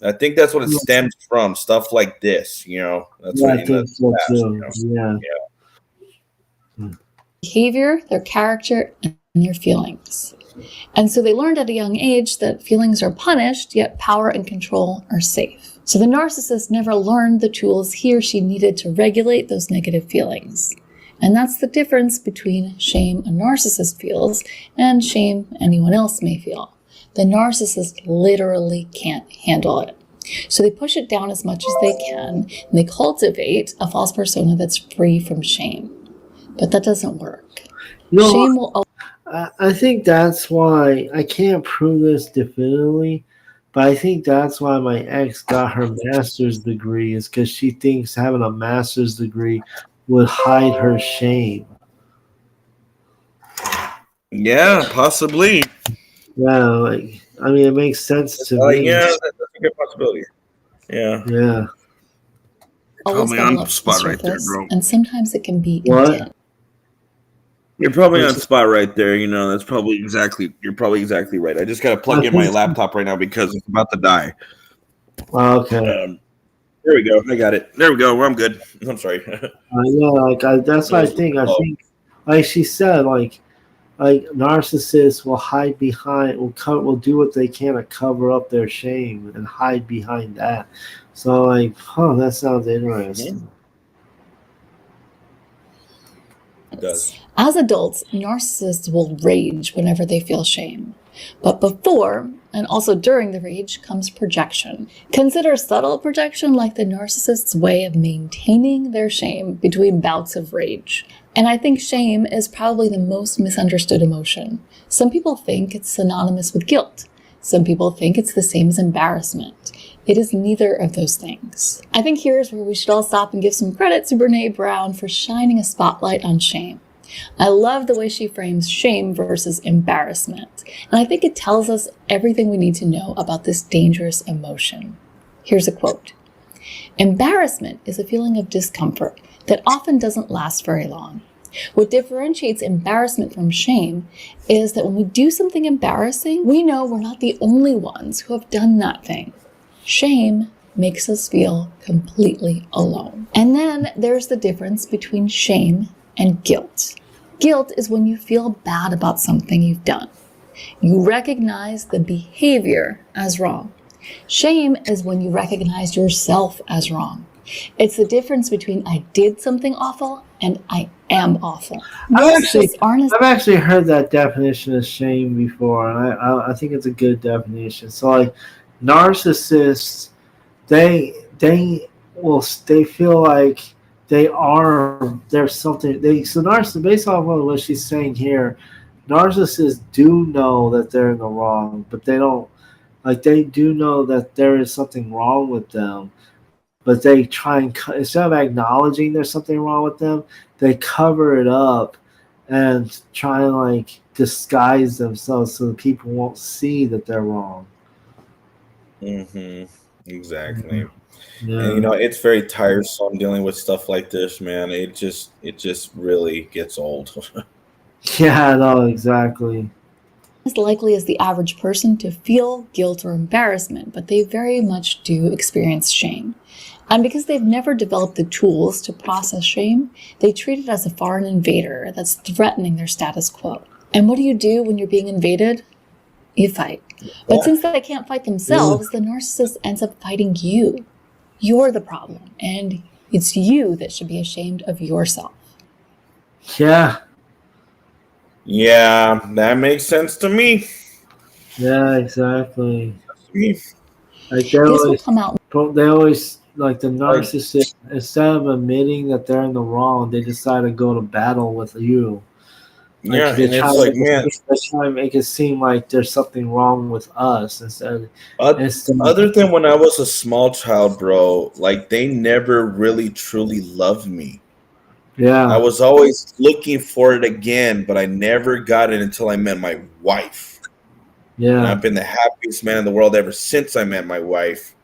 I think that's what it stems from. Stuff like this. That's Yeah, what I in the think so past. too. Yeah. Yeah. behavior, their character, and their feelings. And so they learned at a young age that feelings are punished, yet power and control are safe. So the narcissist never learned the tools he or she needed to regulate those negative feelings. And that's the difference between shame a narcissist feels and shame anyone else may feel. The narcissist literally can't handle it. So they push it down as much as they can, and they cultivate a false persona that's free from shame. But that doesn't work. Shame will. I think that's why I can't prove this definitively, but I think that's why my ex got her master's degree, is because she thinks having a master's degree would hide her shame. Yeah, possibly. Yeah, like, I mean, it makes sense to me. Yeah, that's a good possibility. Yeah. Yeah. Always Probably bubble on up to spot the right there, surface, bro. and sometimes it can be What? intense. You're probably on spot right there. That's probably exactly. You're probably exactly right. I just gotta plug in my laptop right now because it's about to die. Okay. There we go. I got it. There we go. I'm good. I'm sorry. Yeah, that's what I think. I think, like she said, like narcissists will hide behind, will do what they can to cover up their shame and hide behind that. So, like, that sounds interesting. It does. As adults, narcissists will rage whenever they feel shame. But before and also during the rage comes projection. Consider subtle projection like the narcissist's way of maintaining their shame between bouts of rage. And I think shame is probably the most misunderstood emotion. Some people think it's synonymous with guilt. Some people think it's the same as embarrassment. It is neither of those things. I think here's where we should all stop and give some credit to Brene Brown for shining a spotlight on shame. I love the way she frames shame versus embarrassment, and I think it tells us everything we need to know about this dangerous emotion. Here's a quote. Embarrassment is a feeling of discomfort that often doesn't last very long. What differentiates embarrassment from shame is that when we do something embarrassing, we know we're not the only ones who have done that thing. Shame makes us feel completely alone. And then there's the difference between shame and guilt. Guilt is when you feel bad about something you've done. You recognize the behavior as wrong. Shame is when you recognize yourself as wrong. It's the difference between I did something awful and I am awful. I've actually heard that definition of shame before, and I think it's a good definition. So, like, narcissists, they feel like there's something narcissists, based off of what she's saying here, narcissists do know that they're in the wrong, but they do know that there is something wrong with them, but they try and instead of acknowledging there's something wrong with them, they cover it up and try and like disguise themselves so that people won't see that they're wrong. Exactly. Yeah. And it's very tiresome dealing with stuff like this, man. It just really gets old. Yeah, no, exactly. As likely as the average person to feel guilt or embarrassment, but they very much do experience shame. And because they've never developed the tools to process shame, they treat it as a foreign invader that's threatening their status quo. And what do you do when you're being invaded? You fight. But since they can't fight themselves, the narcissist ends up fighting you. You're the problem, and it's you that should be ashamed of yourself. Yeah. Yeah, that makes sense to me. Yeah, exactly. Like they always like the narcissist, instead of admitting that they're in the wrong, they decide to go to battle with you. Like, yeah, and it's like, man, they're trying to make it seem like there's something wrong with us instead. Other than when I was a small child, bro, like they never really truly loved me. Yeah, I was always looking for it again, but I never got it until I met my wife. Yeah, and I've been the happiest man in the world ever since I met my wife.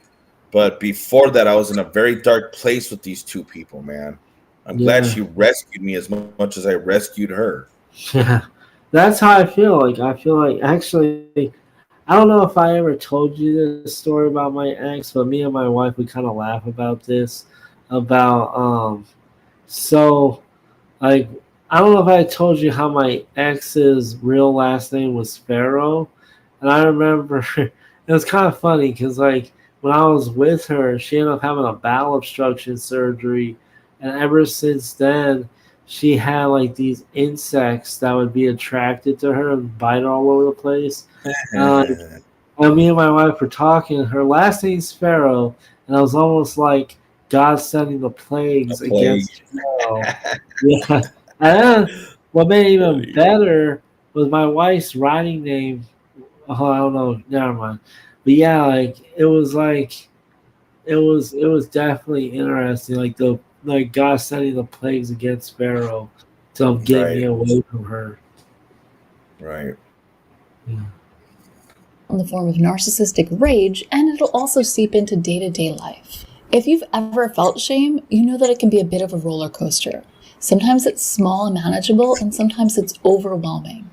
But before that, I was in a very dark place with these two people, man. I'm glad she rescued me as much as I rescued her. Yeah, that's how I feel. Like I feel like actually, I don't know if I ever told you this story about my ex, but me and my wife we kind of laugh about this. So like I don't know if I told you how my ex's real last name was Pharaoh, and I remember it was kind of funny because like when I was with her, she ended up having a bowel obstruction surgery, and ever since then, she had like these insects that would be attracted to her and bite her all over the place. Uh, and me and my wife were talking. Her last name's Pharaoh, and I was almost like God sending the A plagues plague. against Pharaoh. Yeah. And then what made it even Funny. better was my wife's writing name. Oh, I don't know. Never mind. But yeah, like it was definitely interesting. Like God sending the plagues against Pharaoh to get me Right. away from her. Right. Yeah. In the form of narcissistic rage, and it'll also seep into day-to-day life. If you've ever felt shame, you know that it can be a bit of a roller coaster. Sometimes it's small and manageable, and sometimes it's overwhelming.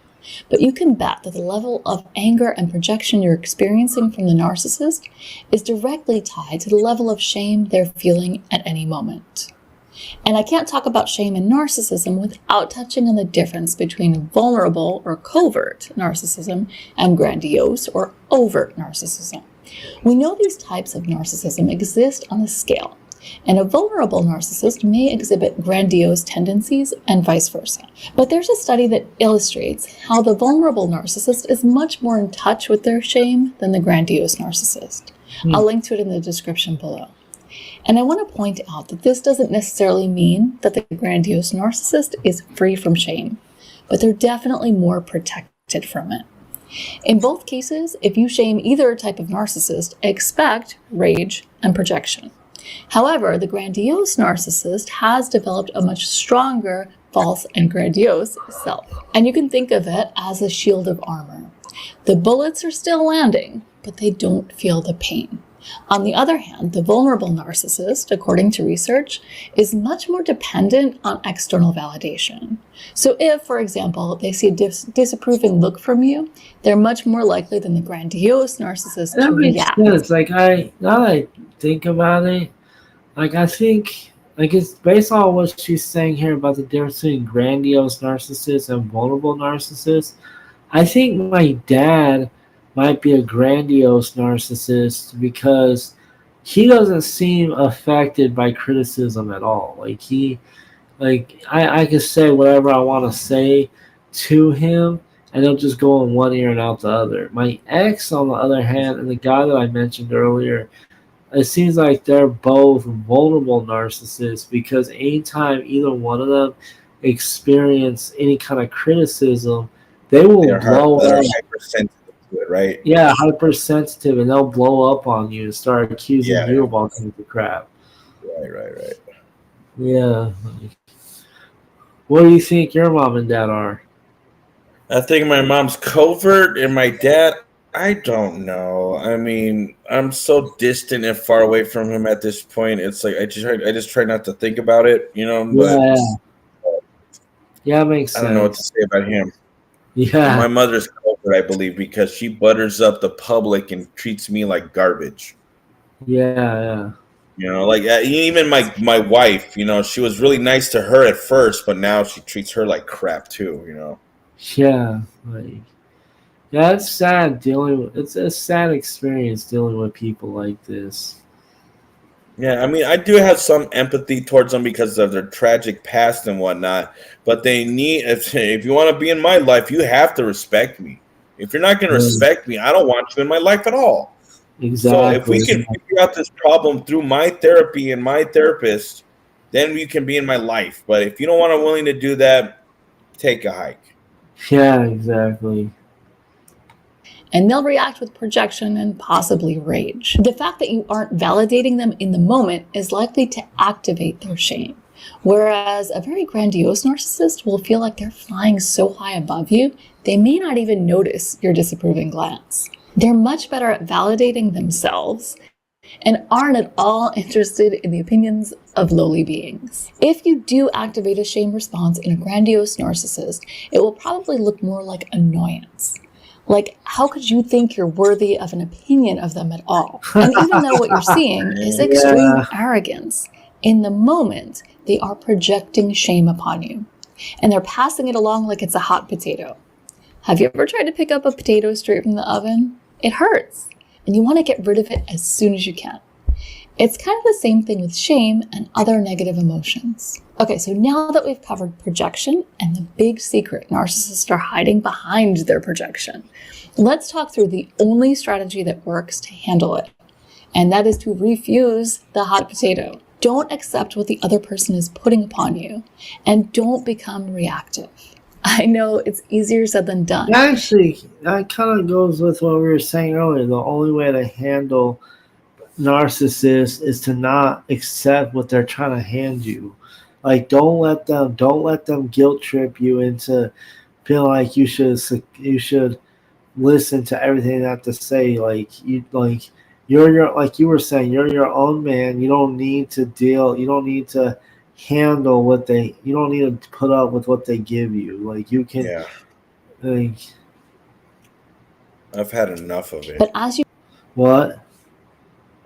But you can bet that the level of anger and projection you're experiencing from the narcissist is directly tied to the level of shame they're feeling at any moment. And I can't talk about shame and narcissism without touching on the difference between vulnerable or covert narcissism and grandiose or overt narcissism. We know these types of narcissism exist on a scale, and a vulnerable narcissist may exhibit grandiose tendencies and vice versa. But there's a study that illustrates how the vulnerable narcissist is much more in touch with their shame than the grandiose narcissist. I'll link to it in the description below. And I want to point out that this doesn't necessarily mean that the grandiose narcissist is free from shame, but they're definitely more protected from it. In both cases, if you shame either type of narcissist, expect rage and projection. However, the grandiose narcissist has developed a much stronger false and grandiose self. And you can think of it as a shield of armor. The bullets are still landing, but they don't feel the pain. On the other hand, the vulnerable narcissist, according to research, is much more dependent on external validation. So if, for example, they see a disapproving look from you, they're much more likely than the grandiose narcissist That to makes react. sense. Now that I think about it, I think it's based on what she's saying here about the difference between grandiose narcissists and vulnerable narcissists. I think my dad might be a grandiose narcissist because he doesn't seem affected by criticism at all. I can say whatever I want to say to him, and he'll just go in one ear and out the other. My ex, on the other hand, and the guy that I mentioned earlier, it seems like they're both vulnerable narcissists because anytime either one of them experience any kind of criticism, they will blow They're up. hypersensitive to it, right? Yeah, hypersensitive, and they'll blow up on you and start accusing Yeah. you of all kinds of crap. Right. Yeah. What do you think your mom and dad are? I think my mom's covert and my dad, I don't know. I mean, I'm so distant and far away from him at this point. It's like I just try not to think about it, but Yeah, makes I don't know what sense. to say about him. And my Yeah, mother's covert, I believe, because she butters up the public and treats me like garbage. yeah. Like even my wife, she was really nice to her at first, but now she treats her like crap too. Yeah, yeah, it's sad dealing with, it's a sad experience dealing with people like this. Yeah, I mean, I do have some empathy towards them because of their tragic past and whatnot. But they need, if you want to be in my life, you have to respect me. If you're not going to respect me, I don't want you in my life at all. So if we Exactly. can figure out this problem through my therapy and my therapist, then you can be in my life. But if you don't want to willing to do that, take a hike. Yeah, exactly. And they'll react with projection and possibly rage. The fact that you aren't validating them in the moment is likely to activate their shame. Whereas a very grandiose narcissist will feel like they're flying so high above you, they may not even notice your disapproving glance. They're much better at validating themselves and aren't at all interested in the opinions of lowly beings. If you do activate a shame response in a grandiose narcissist, it will probably look more like annoyance. Like, how could you think you're worthy of an opinion of them at all? And even though what you're seeing is extreme arrogance, in the moment, they are projecting shame upon you. and they're passing it along like it's a hot potato. Have you ever tried to pick up a potato straight from the oven? It hurts, and you want to get rid of it as soon as you can. It's kind of the same thing with shame and other negative emotions. Okay, so now that we've covered projection and the big secret narcissists are hiding behind their projection, let's talk through the only strategy that works to handle it. And that is to refuse the hot potato. Don't accept what the other person is putting upon you, and don't become reactive. I know it's easier said than done. Actually, that kind of goes with what we were saying earlier. The only way to handle narcissists is to not accept what they're trying to hand you. Like, don't let them guilt trip you into feeling like you should listen to everything they have to say. You're you were saying, you're your own man. You don't need to handle you don't need to put up with what they give you. Like, you can, Yeah. like, I've had enough of it. But as you what?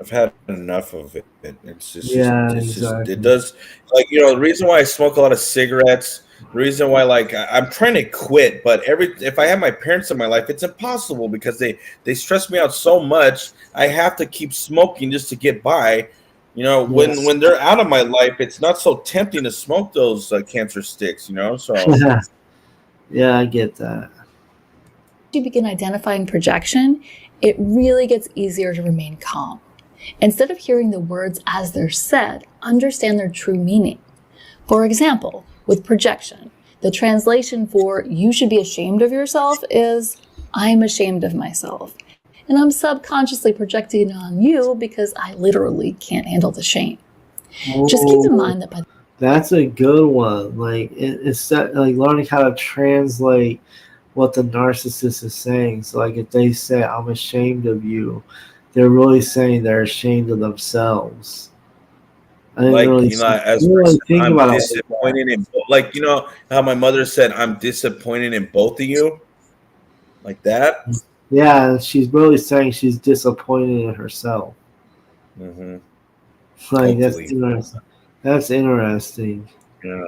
I've had enough of it. Exactly. It does, like, the reason why I smoke a lot of cigarettes, the reason why, like, I'm trying to quit, but if I have my parents in my life, it's impossible because they stress me out so much. I have to keep smoking just to get by. Yes. When they're out of my life, it's not so tempting to smoke those cancer sticks, so. Yeah, I get that. you begin identifying projection, it really gets easier to remain calm. Instead of hearing the words as they're said, understand their true meaning. For example, with projection, the translation for "you should be ashamed of yourself" is "I'm ashamed of myself, and I'm subconsciously projecting it on you because I literally can't handle the shame." Just keep in mind that that's a good one. Like, it's like learning how to translate what the narcissist is saying. So, like, if they say "I'm ashamed of you," they're really saying they're ashamed of themselves. I didn't really think I'm about disappointed in, like, how my mother said, "I'm disappointed in both of you," like that. Yeah, she's really saying she's disappointed in herself. Mm-hmm. Like, Hopefully. That's interesting. Yeah.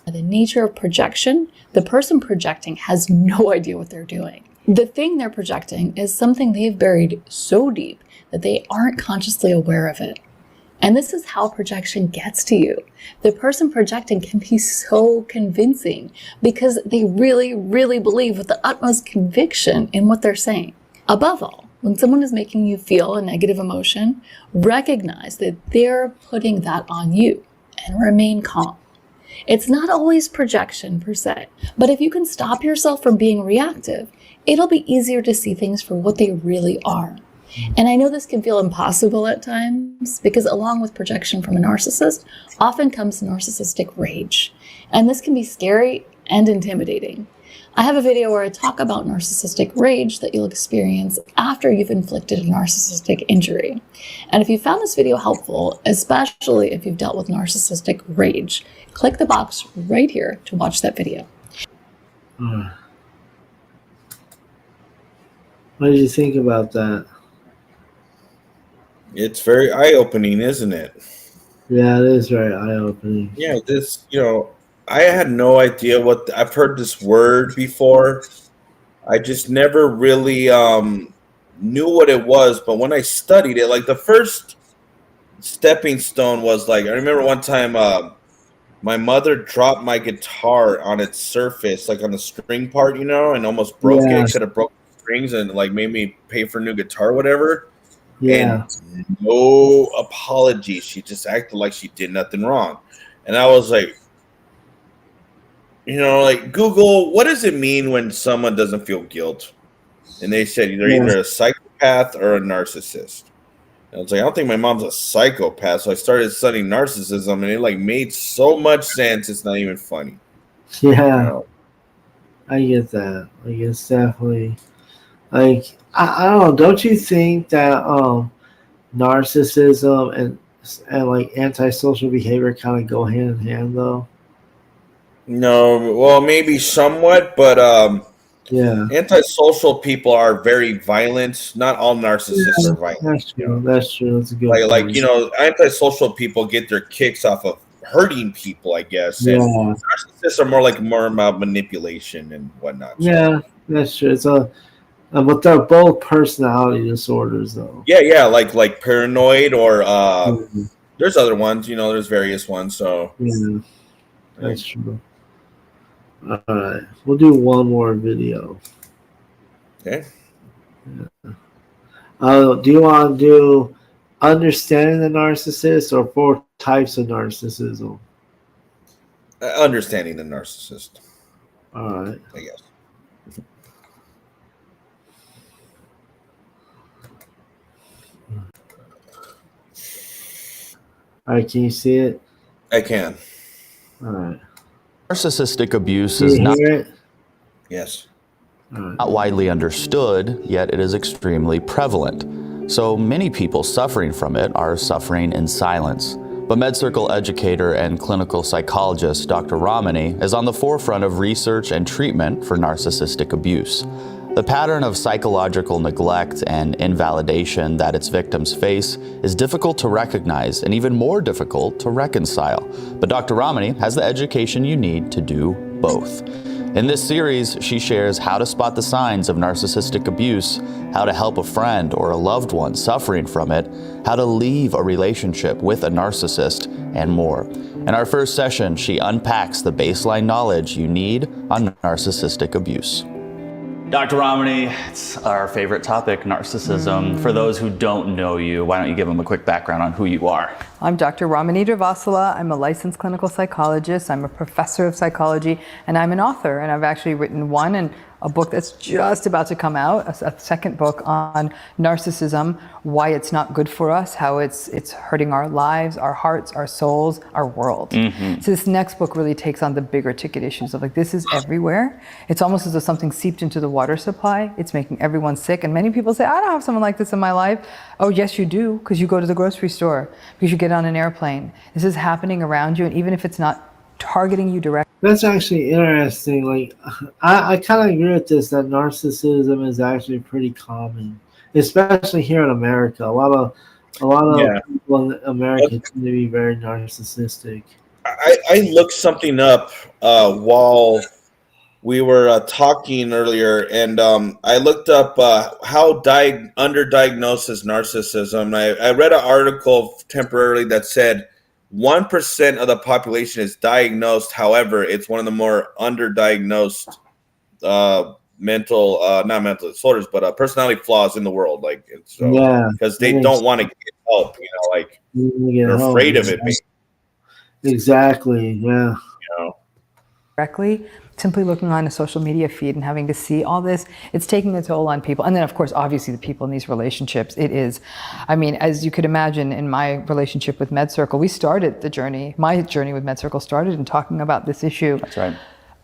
by the nature of projection, the person projecting has no idea what they're doing. The thing they're projecting is something they've buried so deep that they aren't consciously aware of it. And this is how projection gets to you. The person projecting can be so convincing because they really, really believe with the utmost conviction in what they're saying. Above all, when someone is making you feel a negative emotion, recognize that they're putting that on you and remain calm. It's not always projection per se, but if you can stop yourself from being reactive, it'll be easier to see things for what they really are. And I know this can feel impossible at times because along with projection from a narcissist often comes narcissistic rage. And this can be scary and intimidating. I have a video where I talk about narcissistic rage that you'll experience after you've inflicted a narcissistic injury. And if you found this video helpful, especially if you've dealt with narcissistic rage, click the box right here to watch that video. What did you think about that? It's very eye-opening, isn't it? Yeah, it is very eye-opening. Yeah, I had no idea I've heard this word before. I just never really knew what it was, but when I studied it, like the first stepping stone was like, I remember one time my mother dropped my guitar on its surface, like on the string part, and almost broke it. It could have broken the strings and like made me pay for a new guitar, whatever. Yeah. And no apology. She just acted like she did nothing wrong. And I was like, like, Google, what does it mean when someone doesn't feel guilt? And they said they're either a psychopath or a narcissist. And I was like, I don't think my mom's a psychopath. So I started studying narcissism, and it like made so much sense. It's not even funny. Yeah. I get that. Like, it's definitely like, I don't know. Don't you think that narcissism and like antisocial behavior kind of go hand in hand though? No, well, maybe somewhat, but yeah, antisocial people are very violent. Not all narcissists are violent. That's true. That's true. That's a good Like point. antisocial people get their kicks off of hurting people, I guess. Yeah. And narcissists are more about manipulation and whatnot. Yeah, that's true. But they're both personality disorders, though. Yeah, like paranoid or Mhm. there's other ones, there's various ones. So Yeah, that's true. All right, we'll do one more video. okay. Do you want to do understanding the narcissist or 4 types of narcissism? Understanding the narcissist. All right. I guess. All right, can you see it? I can. All right. Narcissistic abuse Can is you not hear it? Yes. All right. widely understood, yet it is extremely prevalent. So many people suffering from it are suffering in silence. But MedCircle educator and clinical psychologist Dr. Ramani is on the forefront of research and treatment for narcissistic abuse. The pattern of psychological neglect and invalidation that its victims face is difficult to recognize and even more difficult to reconcile. But Dr. Ramani has the education you need to do both. In this series, she shares how to spot the signs of narcissistic abuse, how to help a friend or a loved one suffering from it, how to leave a relationship with a narcissist, and more. In our first session, she unpacks the baseline knowledge you need on narcissistic abuse. Dr. Ramani, it's our favorite topic, narcissism. For those who don't know you, why don't you give them a quick background on who you are? I'm Dr. Ramani Durvasula. I'm a licensed clinical psychologist. I'm a professor of psychology, and I'm an author. And I've actually written a book that's just about to come out, a second book on narcissism, why it's not good for us, how it's hurting our lives, our hearts, our souls, our world. So this next book really takes on the bigger ticket issues of this is everywhere. It's almost as though something seeped into the water supply. It's making everyone sick. And many people say, I don't have someone like this in my life. Oh, yes, you do, because you go to the grocery store, because you get on an airplane. This is happening around you, and even if it's not targeting you directly. That's actually interesting. Like, I kind of agree with this, that narcissism is actually pretty common, especially here in America. A lot of people in America tend to be very narcissistic. I looked something up while we were talking earlier, and I looked up how underdiagnosed is narcissism. I read an article temporarily that said 1% of the population is diagnosed. However, it's one of the more underdiagnosed not mental disorders, but personality flaws in the world. Because they don't want to get help. They're afraid of it. Exactly. Yeah. Directly, simply looking on a social media feed and having to see all this, it's taking a toll on people. And then, of course, obviously the people in these relationships, it is, as you could imagine, in my relationship with MedCircle, my journey with MedCircle started in talking about this issue. That's right.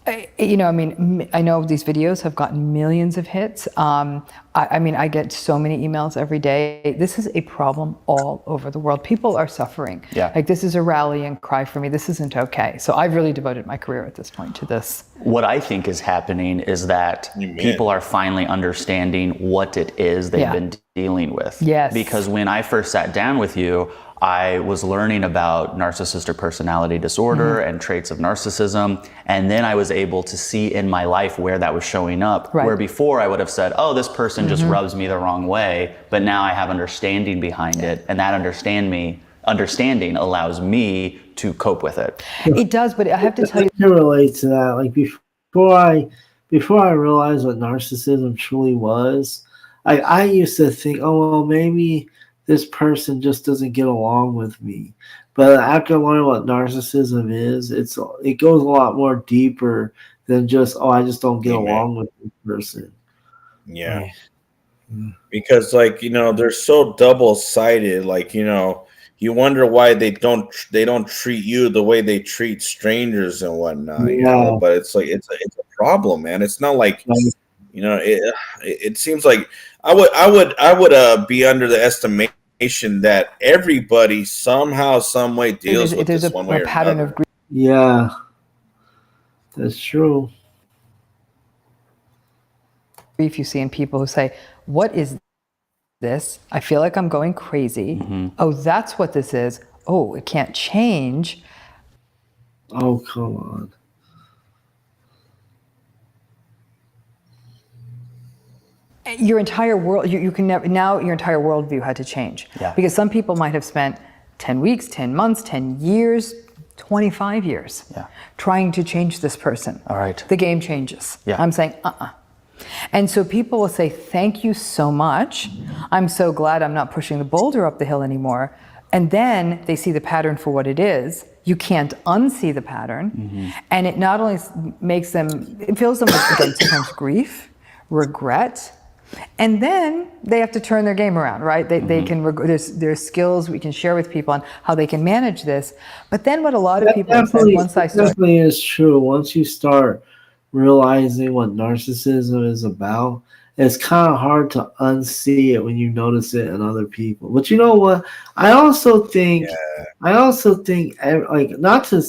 I know these videos have gotten millions of hits. I get so many emails every day. This is a problem all over the world. People are suffering. Yeah. This is a rallying cry for me. This isn't okay. So I've really devoted my career at this point to this. What I think is happening is that people are finally understanding what it is they've been dealing with. Yes. Because when I first sat down with you, I was learning about narcissistic personality disorder and traits of narcissism. And then I was able to see in my life where that was showing up. Right. Where before I would have said, oh, this person just rubs me the wrong way. But now I have understanding behind it. And that understanding allows me to cope with it. It does, but I have to tell you. I can relate to that. Like before I realized what narcissism truly was, I used to think, oh, well, maybe this person just doesn't get along with me. But after learning what narcissism is, it goes a lot more deeper than just, oh, I just don't get along with this person. Yeah. Because they're so double-sided. You wonder why they don't treat you the way they treat strangers and whatnot. But it's a problem, man. It's not like it seems like I would be under the estimation that everybody somehow, some way deals with this one way or pattern another. of grief. Yeah, that's true. You see in people who say, what is this? I feel like I'm going crazy. Oh, that's what this is. Oh, it can't change. Oh, come on. Your entire world, you can never, now your entire worldview had to change. Yeah. Because some people might have spent 10 weeks, 10 months, 10 years, 25 years Yeah. trying to change this person. All right. The game changes. Yeah. I'm saying, And so people will say, thank you so much. I'm so glad I'm not pushing the boulder up the hill anymore. And then they see the pattern for what it is. You can't unsee the pattern. Mm-hmm. And it not only makes them, it fills them with, again, sometimes grief, regret, and then they have to turn their game around, right? They can, there's skills we can share with people on how they can manage this. But then what a lot of That people have said once I start. definitely is true. Once you start realizing what narcissism is about, it's kind of hard to unsee it when you notice it in other people. But you know what? I also think, like not to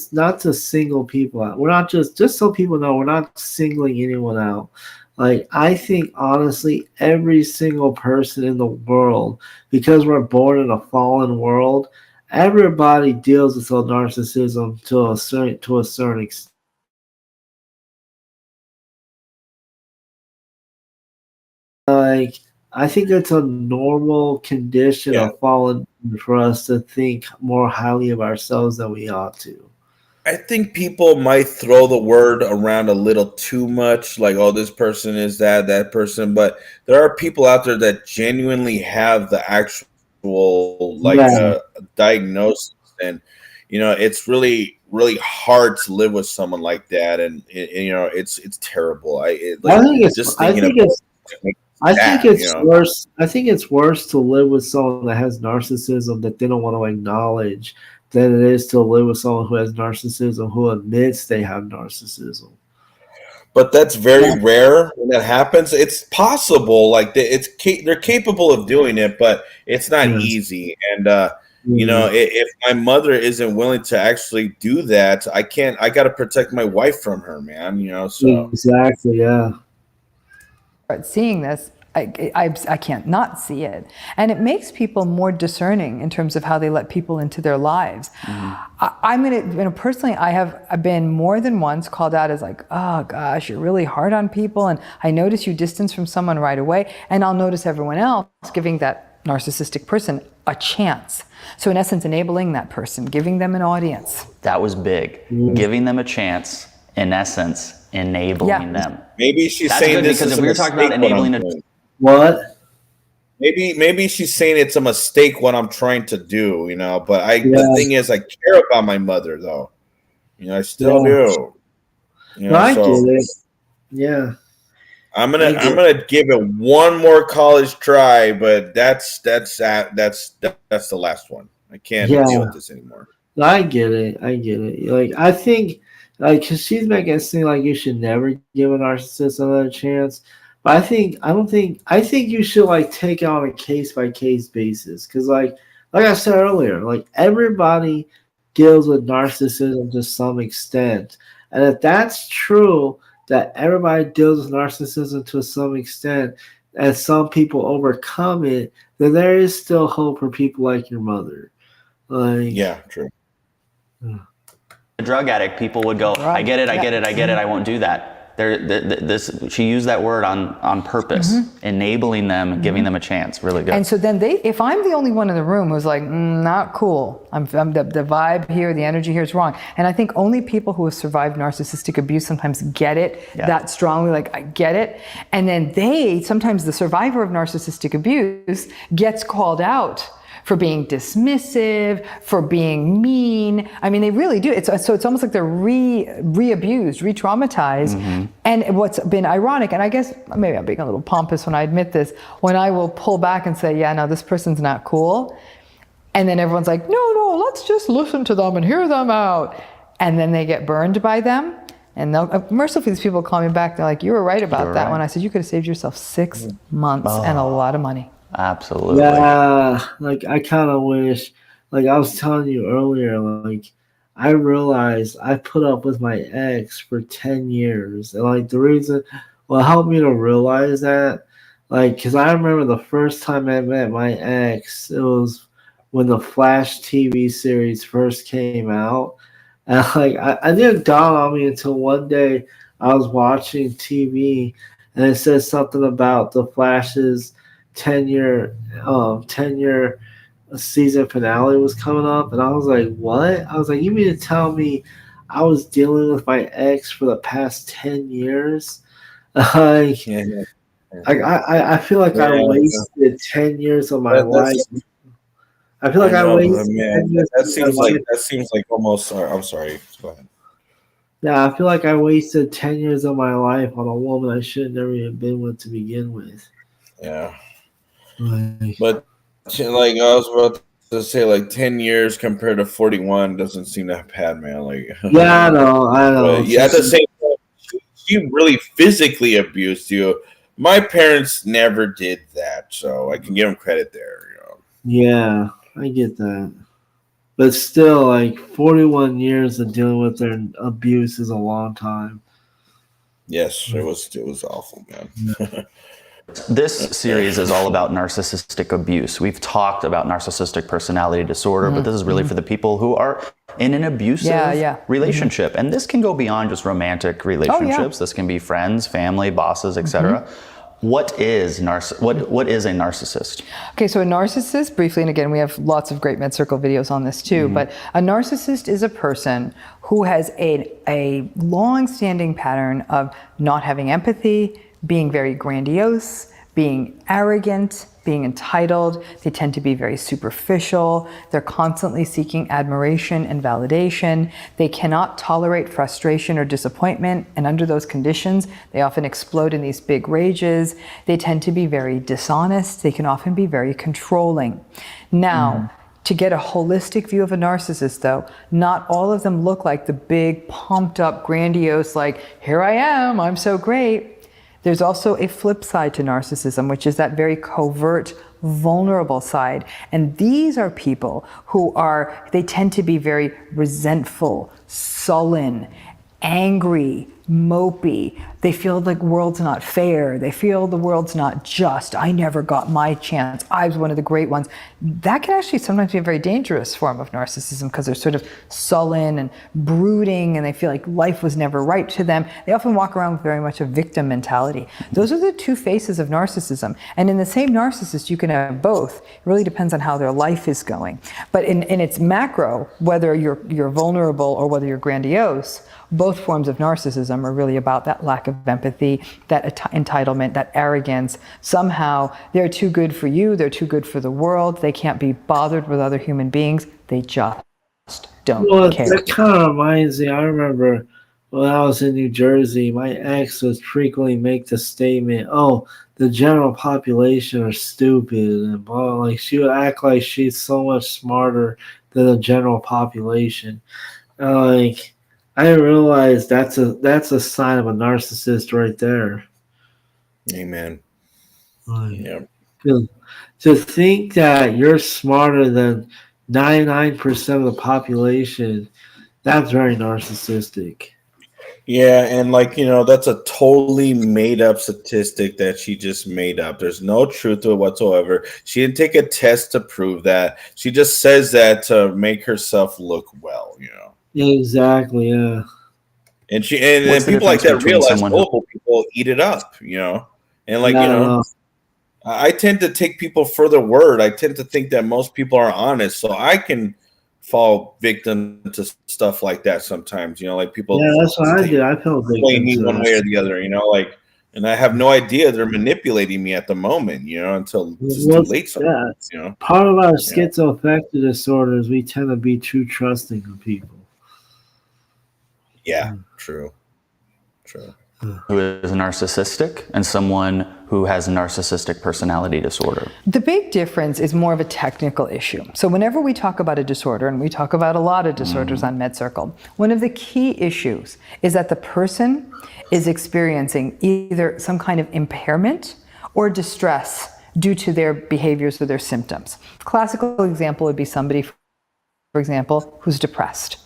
single people out. We're not just so people know we're not singling anyone out. Like I think honestly, every single person in the world, because we're born in a fallen world, everybody deals with narcissism to a certain extent. Like I think it's a normal condition Yeah. of fallen for us to think more highly of ourselves than we ought to. I think people might throw the word around a little too much, like, oh, this person is that person. But there are people out there that genuinely have the actual, like, Yeah, diagnosis. And, it's really, really hard to live with someone like that. And it's terrible. I think it's just I thinking think about it's it makes I me think sad, it's worse. I think it's worse to live with someone that has narcissism that they don't want to acknowledge than it is to live with someone who has narcissism who admits they have narcissism. But that's very rare when that happens. It's possible, like they're capable of doing it, but it's not Yes. easy. And Mhm. if my mother isn't willing to actually do that, I can't. I got to protect my wife from her, man. So Exactly. Yeah. Start seeing this, I can't not see it. And it makes people more discerning in terms of how they let people into their lives. I'm going to, personally, I've been more than once called out as like, oh gosh, you're really hard on people. And I notice you distance from someone right away. And I'll notice everyone else giving that narcissistic person a chance. So in essence, enabling that person, giving them an audience. That was big. Giving them a chance, in essence, enabling them. maybe she's That's saying good this because is if a we were talking about mistake, what I'm enabling a doing. What? Maybe she's saying it's a mistake what I'm trying to do, But Yeah. the thing is, I care about my mother, though. I still Yeah. do. No, I get So it. Yeah. I'm I gonna get I'm gonna give it one more college try, but that's the last one. I can't Yeah. deal with this anymore. I get it. I get it. Like I think, like, cause she's making it seem like you should never give a narcissist another chance. But I don't think. I think you should like take it on a case by case basis. Cause like I said earlier, like everybody deals with narcissism to some extent, and if that's true, that everybody deals with narcissism to some extent, and some people overcome it, then there is still hope for people like your mother. Like. Yeah, true. A drug addict, people would go, I get it, I get it, I get it, I won't do that. She used that word on purpose, enabling them, giving them a chance. Really good. And so then if I'm the only one in the room who's like, not cool, I'm the vibe here, the energy here is wrong. And I think only people who have survived narcissistic abuse sometimes get it that strongly, like, I get it. And then sometimes the survivor of narcissistic abuse gets called out for being dismissive, for being mean. I mean, they really do. So it's almost like they're re-abused, re-traumatized. And what's been ironic, and I guess maybe I'm being a little pompous when I admit this, when I will pull back and say, yeah, no, this person's not cool. And then everyone's like, no, let's just listen to them and hear them out. And then they get burned by them. And mercifully, these people call me back. They're like, you were right about that one. I said, you could have saved yourself 6 months and a lot of money. Absolutely. Yeah, like I kind of wish, like I was telling you earlier, like I realized I put up with my ex for 10 years. And like the reason, what helped me to realize that, like, because I remember the first time I met my ex, it was when the Flash TV series first came out. And like I didn't dawn on me until one day I was watching TV and it said something about the Flash's 10-year season finale was coming up, and I was like, "What?" I was like, "You mean to tell me I was dealing with my ex for the past 10 years?" like, Yeah, yeah, I feel like I yeah. wasted 10 years of my life. That's I feel I like I know, but wasted man, 10 years that of my seems like life. almost. I'm sorry. Go ahead. Yeah, I feel like I wasted 10 years of my life on a woman I should have never even been with to begin with. Yeah, Like, but like I was about to say, like 10 years compared to 41 doesn't seem that bad, man. Like, yeah, I know. but yeah, at the same time, she really physically abused you. My parents never did that, so I can give them credit there. Yeah, I get that. But still, like 41 years of dealing with their abuse is a long time. Yes, it was awful, man. This series is all about narcissistic abuse. We've talked about narcissistic personality disorder, but this is really for the people who are in an abusive relationship. And this can go beyond just romantic relationships. This can be friends, family, bosses, etc. What is what is a narcissist? Okay, so a narcissist, briefly, and again, we have lots of great MedCircle videos on this too, but a narcissist is a person who has a long-standing pattern of not having empathy, being very grandiose, being arrogant, being entitled. They tend to be very superficial. They're constantly seeking admiration and validation. They cannot tolerate frustration or disappointment, and under those conditions, they often explode in these big rages. They tend to be very dishonest. They can often be very controlling. Now, to get a holistic view of a narcissist, though, not all of them look like the big, pumped up, grandiose, like, here I am, I'm so great. There's also a flip side to narcissism, which is that very covert, vulnerable side. And these are people who they tend to be very resentful, sullen, angry, mopey. They feel like the world's not fair. They feel the world's not just. I never got my chance. I was one of the great ones. That can actually sometimes be a very dangerous form of narcissism because they're sort of sullen and brooding and they feel like life was never right to them. They often walk around with very much a victim mentality. Those are the two faces of narcissism. And in the same narcissist, you can have both. It really depends on how their life is going. But in its macro, whether you're vulnerable or whether you're grandiose, both forms of narcissism are really about that lack of empathy, that entitlement, that arrogance. Somehow they're too good for you, they're too good for the world, they can't be bothered with other human beings, they just don't care. That kind of reminds me, I remember when I was in New Jersey, my ex would frequently make the statement, "Oh, the general population are stupid," and blah. Like she would act like she's so much smarter than the general population. Like I didn't realize that's a sign of a narcissist right there. Amen. Like, Yeah. to think that you're smarter than 99% of the population, that's very narcissistic. Yeah, and that's a totally made up statistic that she just made up. There's no truth to it whatsoever. She didn't take a test to prove that. She just says that to make herself look well. Exactly, yeah. And people like that realize people eat it up, and I tend to take people for their word. I tend to think that most people are honest, so I can fall victim to stuff like that sometimes. Like people. Yeah, that's what I did. I fell victim me to one way or the other. And I have no idea they're manipulating me at the moment. Until it's too late. Sometimes, part of our schizoaffective disorder is we tend to be too trusting of people. Yeah, true. Who is narcissistic and someone who has narcissistic personality disorder. The big difference is more of a technical issue. So whenever we talk about a disorder, and we talk about a lot of disorders on MedCircle, one of the key issues is that the person is experiencing either some kind of impairment or distress due to their behaviors or their symptoms. Classical example would be somebody, for example, who's depressed.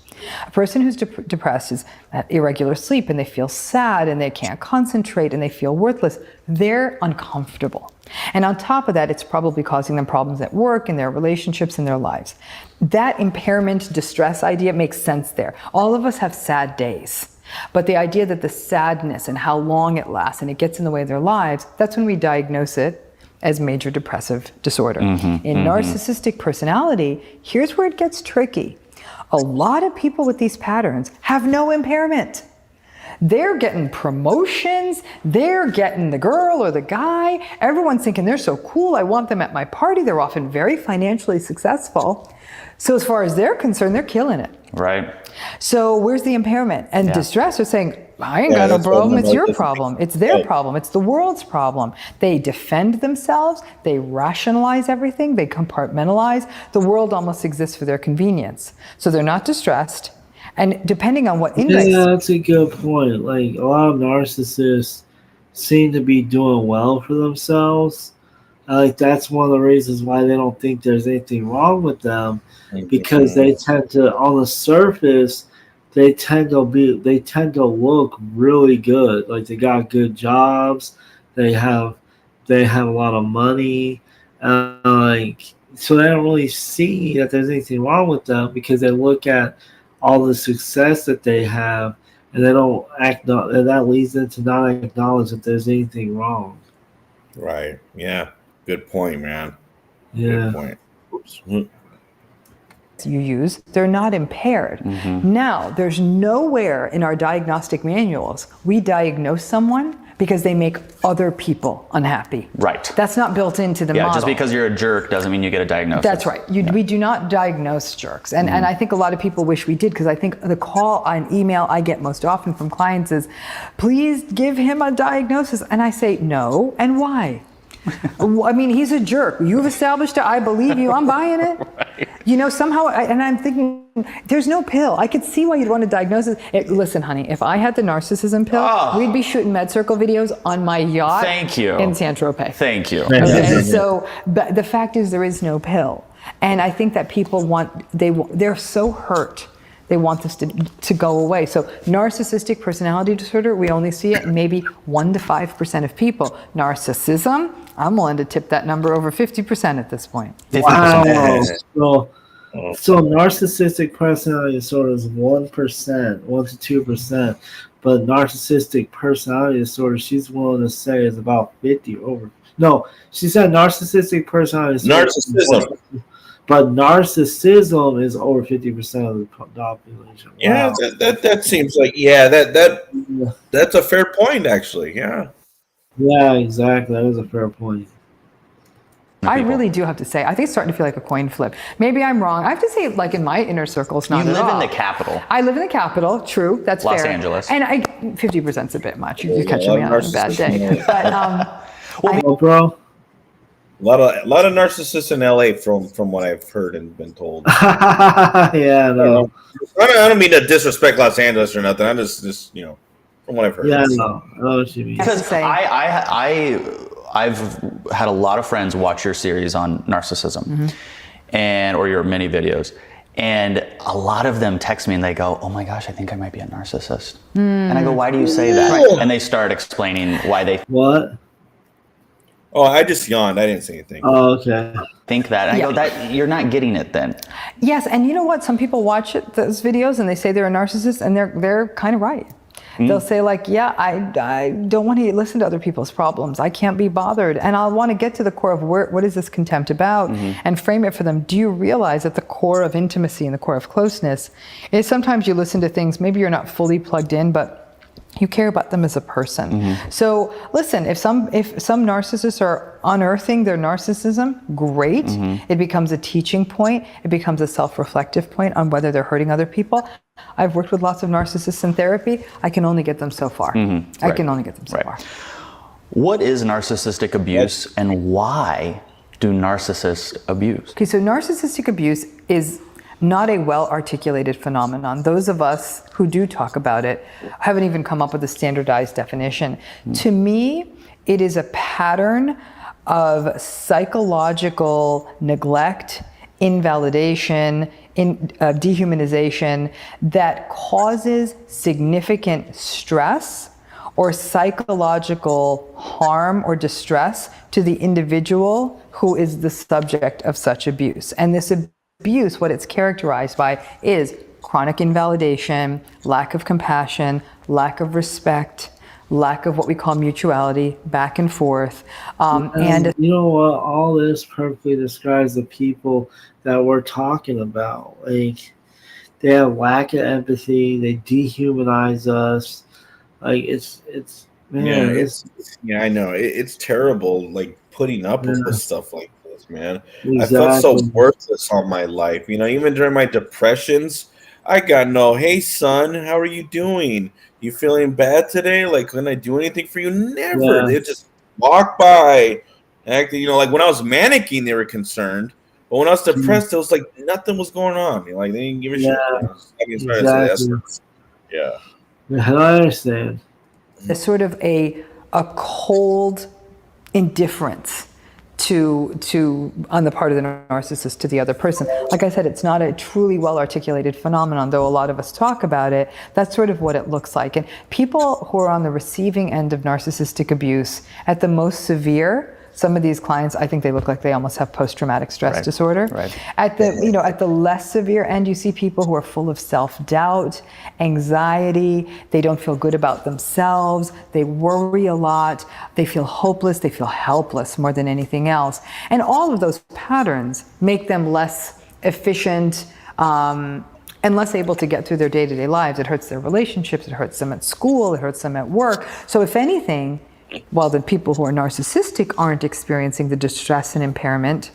A person who's depressed is at irregular sleep and they feel sad and they can't concentrate and they feel worthless. They're uncomfortable. And on top of that, it's probably causing them problems at work, in their relationships, in their lives. That impairment, distress idea makes sense there. All of us have sad days. But the idea that the sadness and how long it lasts and it gets in the way of their lives, that's when we diagnose it as major depressive disorder. In narcissistic personality, here's where it gets tricky. A lot of people with these patterns have no impairment. They're getting promotions, they're getting the girl or the guy, everyone's thinking they're so cool, I want them at my party, they're often very financially successful. So as far as they're concerned, they're killing it. Right. So where's the impairment? And distress are saying, I ain't got no problem, it's your problem, it's their problem, it's the world's problem. They defend themselves, they rationalize everything, they compartmentalize. The world almost exists for their convenience. So they're not distressed. And depending on what index... Yeah, that's a good point. Like, a lot of narcissists seem to be doing well for themselves. Like, that's one of the reasons why they don't think there's anything wrong with them, because they tend to, on the surface, they tend to look really good. Like, they got good jobs, they have a lot of money, so they don't really see that there's anything wrong with them, because they look at all the success that they have, and they don't and that leads them to not acknowledge that there's anything wrong. Right. Yeah. Good point, man. Yeah. Good point. Oops. You use, they're not impaired. Now, there's nowhere in our diagnostic manuals we diagnose someone because they make other people unhappy. Right. That's not built into the model. Yeah, just because you're a jerk doesn't mean you get a diagnosis. That's right. We do not diagnose jerks. And I think a lot of people wish we did, because I think the call and email I get most often from clients is, please give him a diagnosis. And I say, no. And why? I mean, he's a jerk. You've established it. I believe you. I'm buying it. Right. You know, somehow, and I'm thinking, there's no pill. I could see why you'd want to diagnose it. Listen, honey, if I had the narcissism pill, we'd be shooting med circle videos on my yacht. Thank you. In Saint-Tropez. Thank you. Okay? So, but the fact is, there is no pill. And I think that people they're so hurt. They want this to go away. So narcissistic personality disorder, we only see it in maybe 1 to 5% of people. Narcissism, I'm willing to tip that number over 50% at this point. 50%. Wow. So narcissistic personality disorder is 1%, 1 to 2%. But narcissistic personality disorder, she's willing to say, is about 50 over. No, she said narcissistic personality disorder. Narcissism. But narcissism is over 50% of the population. Yeah, Wow. that seems like that's a fair point, actually. Yeah. Yeah, exactly. That is a fair point. I really do have to say, I think it's starting to feel like a coin flip. Maybe I'm wrong. I have to say, like in my inner circle, it's not You at live all. in the capital. I live in the capital. True, that's Los fair. Angeles. And 50% is a bit much. You're catching me on a bad day. But Bro. A lot of narcissists in LA from what I've heard and been told. Yeah, no. I don't mean to disrespect Los Angeles or nothing. I'm just from what I've heard. Yeah, no. I know what you mean. Because I've had a lot of friends watch your series on narcissism or your mini videos. And a lot of them text me and they go, oh my gosh, I think I might be a narcissist. And I go, why do you say that? And they start explaining why they What? Oh, I just yawned. I didn't say anything. Oh, okay. think that. And I go, that you're not getting it then. Yes, and you know what? Some people watch those videos and they say they're a narcissist, and they're kind of right. They'll say like, yeah, I don't want to listen to other people's problems. I can't be bothered. And I'll want to get to the core of what is this contempt about and frame it for them. Do you realize that the core of intimacy and the core of closeness is sometimes you listen to things, maybe you're not fully plugged in, but you care about them as a person. So listen, if some narcissists are unearthing their narcissism, great. It becomes a teaching point. It becomes a self-reflective point on whether they're hurting other people. I've worked with lots of narcissists in therapy. I can only get them so far. I can only get them so far. What is narcissistic abuse and why do narcissists abuse? Okay, so narcissistic abuse is not a well-articulated phenomenon. Those of us who do talk about it haven't even come up with a standardized definition. To me, it is a pattern of psychological neglect, invalidation, dehumanization that causes significant stress or psychological harm or distress to the individual who is the subject of such abuse. And this abuse, what it's characterized by, is chronic invalidation, lack of compassion, lack of respect, lack of what we call mutuality, back and forth. And you know what? All this perfectly describes the people that we're talking about. Like, they have lack of empathy. They dehumanize us. Like, it's man, yeah, I know. It's terrible, like, putting up Yeah. with stuff like this, man. I exactly. felt so worthless all my life. Even during my depressions, I got no, hey, son, how are you doing? You feeling bad today? Like, can I do anything for you? Never. Yeah. They just walk by. Acting, like, when I was manicking, they were concerned. But when I was depressed, it was like nothing was going on. Like, they didn't give a shit. Exactly. Yeah. I understand. There's sort of a cold indifference to on the part of the narcissist to the other person. Like I said, it's not a truly well articulated phenomenon, though a lot of us talk about it. That's sort of what it looks like. And people who are on the receiving end of narcissistic abuse, at the most severe, some of these clients, I think they look like they almost have post-traumatic stress disorder. Right. At the less severe end, you see people who are full of self-doubt, anxiety, they don't feel good about themselves, they worry a lot, they feel hopeless, they feel helpless more than anything else. And all of those patterns make them less efficient, and less able to get through their day-to-day lives. It hurts their relationships, it hurts them at school, it hurts them at work. So if anything, while the people who are narcissistic aren't experiencing the distress and impairment,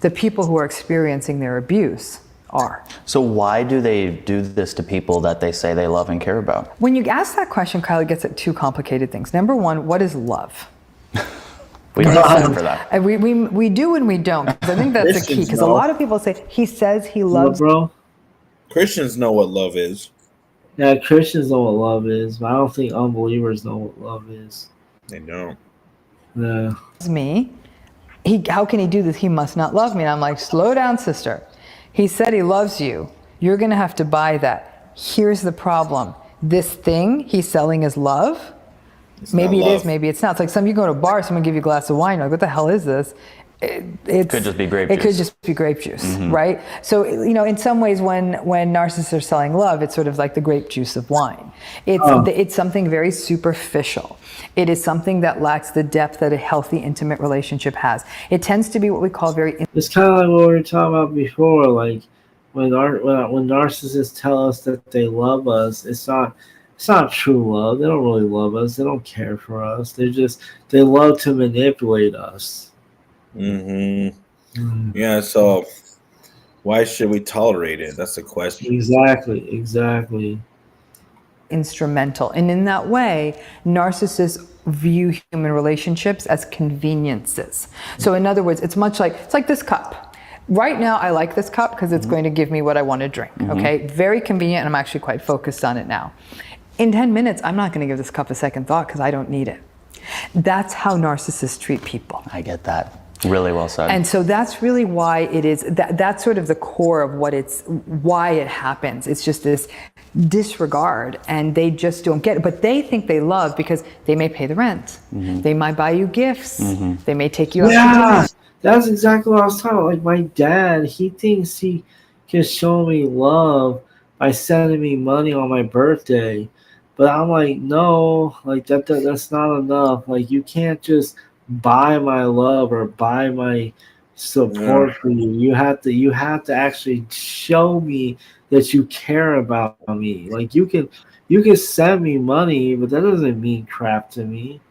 the people who are experiencing their abuse are. So why do they do this to people that they say they love and care about? When you ask that question, Kyle, it gets at two complicated things. Number one, what is love? We don't have time for that. And we do and we don't. 'Cause I think that's the key. Because a lot of people say, he says he loves. Bro? Christians know what love is. Yeah, Christians know what love is, but I don't think unbelievers know what love is. They don't. Yeah. Me. How can he do this? He must not love me. And I'm like, slow down, sister. He said he loves you. You're going to have to buy that. Here's the problem. This thing he's selling is love. Maybe it is, maybe it's not. It's like some you go to a bar, someone give you a glass of wine, you're like, what the hell is this? It could just be grape juice. It could just be grape juice, right? So, in some ways, when narcissists are selling love, it's sort of like the grape juice of wine. It's something very superficial. It is something that lacks the depth that a healthy, intimate relationship has. It tends to be what we call very. It's kind of like what we were talking about before. Like when narcissists tell us that they love us, it's not true love. They don't really love us. They don't care for us. They love to manipulate us. Yeah, so why should we tolerate it? That's the question. Exactly. Instrumental. And in that way, narcissists view human relationships as conveniences. So in other words, it's like this cup. Right now, I like this cup because it's going to give me what I want to drink. Okay, very convenient, and I'm actually quite focused on it now. In 10 minutes, I'm not going to give this cup a second thought because I don't need it. That's how narcissists treat people. I get that. Really well said. And so that's really why it is, that's sort of the core of why it happens. It's just this disregard, and they just don't get it. But they think they love because they may pay the rent. They might buy you gifts. They may take you out to dinner. That's exactly what I was talking about. Like my dad, he thinks he can show me love by sending me money on my birthday. But I'm like, no, like that's not enough. Like you can't just buy my love or buy my support for you. You have to actually show me that you care about me. Like you can send me money, but that doesn't mean crap to me.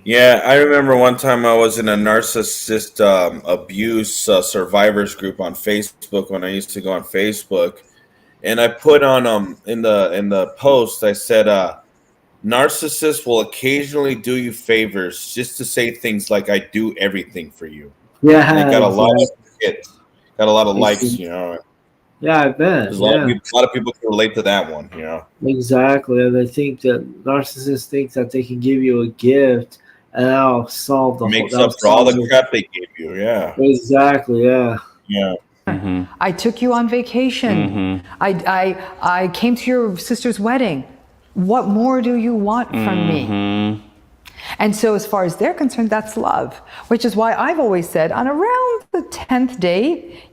Yeah, I remember one time I was in a narcissist abuse survivors group on Facebook when I used to go on Facebook, and I put on in the post I said narcissists will occasionally do you favors just to say things like I do everything for you. Yeah, and they got a lot of likes, you know. Yeah, I bet. A lot of people can relate to that one, you know. Exactly, and they think that narcissists think that they can give you a gift and that'll solve the makes up for all the crap they gave you. Yeah. Exactly. Yeah. Yeah. I took you on vacation. I came to your sister's wedding. What more do you want from me? And so as far as they're concerned, that's love, which is why I've always said on around the 10th date,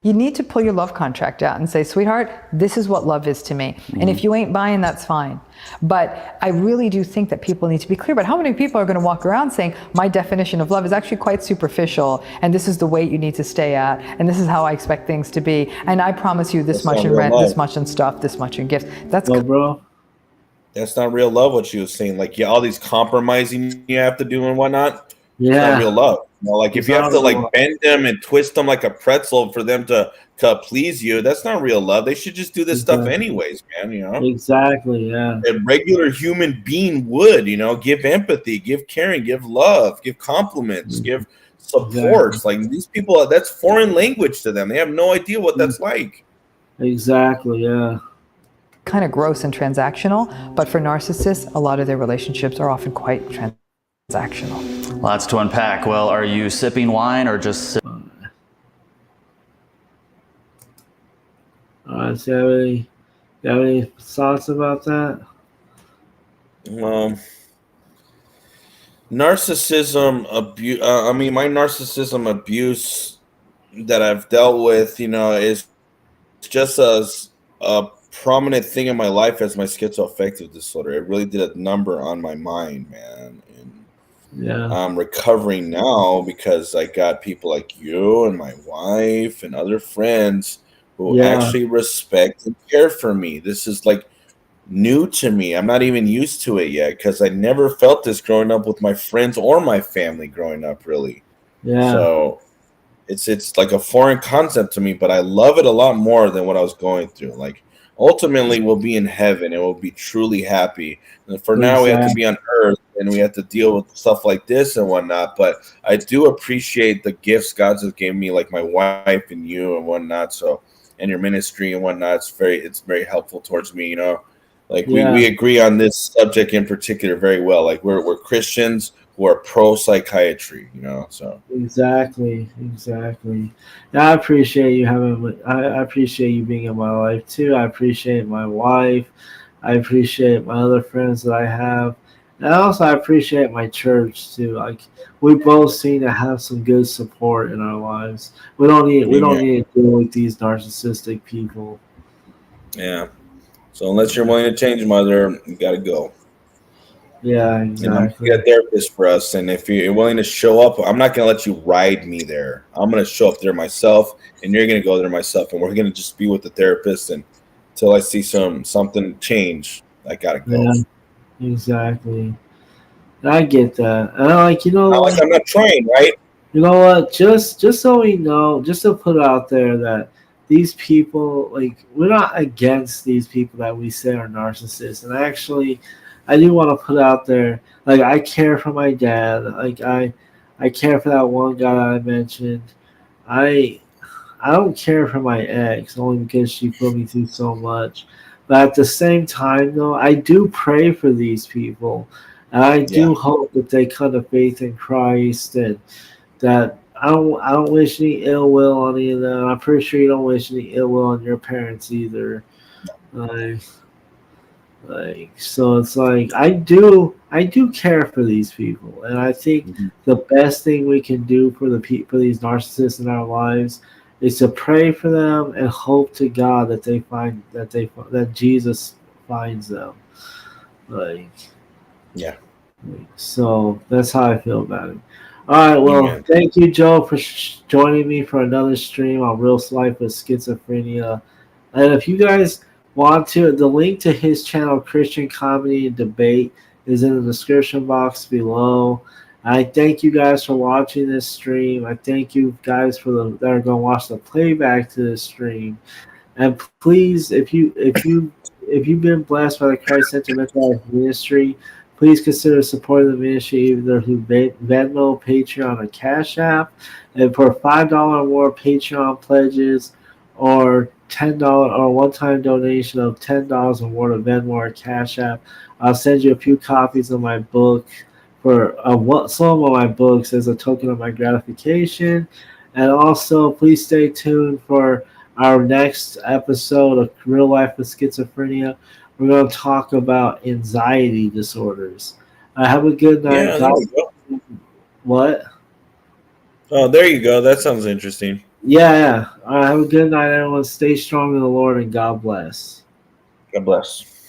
you need to pull your love contract out and say, sweetheart, this is what love is to me. And if you ain't buying, that's fine. But I really do think that people need to be clear about how many people are going to walk around saying, my definition of love is actually quite superficial, and this is the weight you need to stay at, and this is how I expect things to be, and I promise you this much in rent, this much in stuff, this much in gifts. That's bro. That's not real love. What she was saying, like, yeah, all these compromising you have to do and whatnot. Yeah, it's not real love. You know, like if you have to like bend them and twist them like a pretzel for them to please you, that's not real love. They should just do this stuff anyways, man. You know, exactly. Yeah, a regular human being would, you know, give empathy, give caring, give love, give compliments, give support. Like these people, that's foreign language to them. They have no idea what that's like. Exactly. Yeah. Kind of gross and transactional, but for narcissists, a lot of their relationships are often quite transactional. Lots to unpack. Well, are you sipping wine or just So you have any thoughts about that? Narcissism abuse. I mean, my narcissism abuse that I've dealt with, you know, is just as a prominent thing in my life as my schizoaffective disorder. It really did a number on my mind, man. And yeah, I'm recovering now because I got people like you and my wife and other friends who actually respect and care for me. This is like new to me. I'm not even used to it yet because I never felt this growing up with my friends or my family growing up, really. Yeah. So it's like a foreign concept to me, but I love it a lot more than what I was going through. Like ultimately we'll be in heaven and we'll be truly happy. And for now we have to be on earth and we have to deal with stuff like this and whatnot. But I do appreciate the gifts God has given me, like my wife and you and whatnot. So, and your ministry and whatnot, it's very helpful towards me, you know. Like we agree on this subject in particular very well. Like we're Christians who are pro psychiatry, you know. So exactly. I appreciate you I appreciate you being in my life too. I appreciate my wife. I appreciate my other friends that I have. And also I appreciate my church too. Like we both seem to have some good support in our lives. We don't need to deal with these narcissistic people. Yeah. So unless you're willing to change, mother, you gotta go. Yeah, exactly. You know, be a therapist for us, and if you're willing to show up, I'm not gonna let you ride me there. I'm gonna show up there myself, and you're gonna go there myself, and we're gonna just be with the therapist and until I see something change. I gotta go. Yeah, exactly. I get that. And I'm like, you know, I'm not trying, right? You know what? Just so we know, just to put out there that these people, like, we're not against these people that we say are narcissists. And actually, I do want to put out there, like, I care for my dad. Like, I care for that one guy I mentioned. I don't care for my ex only because she put me through so much. But at the same time, though, I do pray for these people. And I do hope that they come to faith in Christ and that I don't wish any ill will on any of them. I'm pretty sure you don't wish any ill will on your parents either. So it's like I do care for these people, and I think the best thing we can do for these narcissists in our lives is to pray for them and hope to God that that Jesus finds them. So that's how I feel about it. All right, well, thank you, Joe, for joining me for another stream on Real Life with Schizophrenia. And if you guys want to, the link to his channel, Christian Comedy and Debate, is in the description box below. I thank you guys for watching this stream. I thank you guys that are going to watch the playback to this stream. And please, if you've been blessed by the Christ Center Mental Health Ministry, please consider supporting the ministry either through Venmo, Patreon, or Cash App. And for $5 or more Patreon pledges or $10 or one-time donation of $10 or more to Venmo or Cash App, I'll send you a few copies of my book for some of my books as a token of my gratification. And also, please stay tuned for our next episode of Real Life with Schizophrenia, We're going to talk about anxiety disorders. Have a good night. Yeah, there we go. What? Oh, there you go. That sounds interesting. Yeah. All right, have a good night, everyone. Stay strong in the Lord, and God bless. God bless.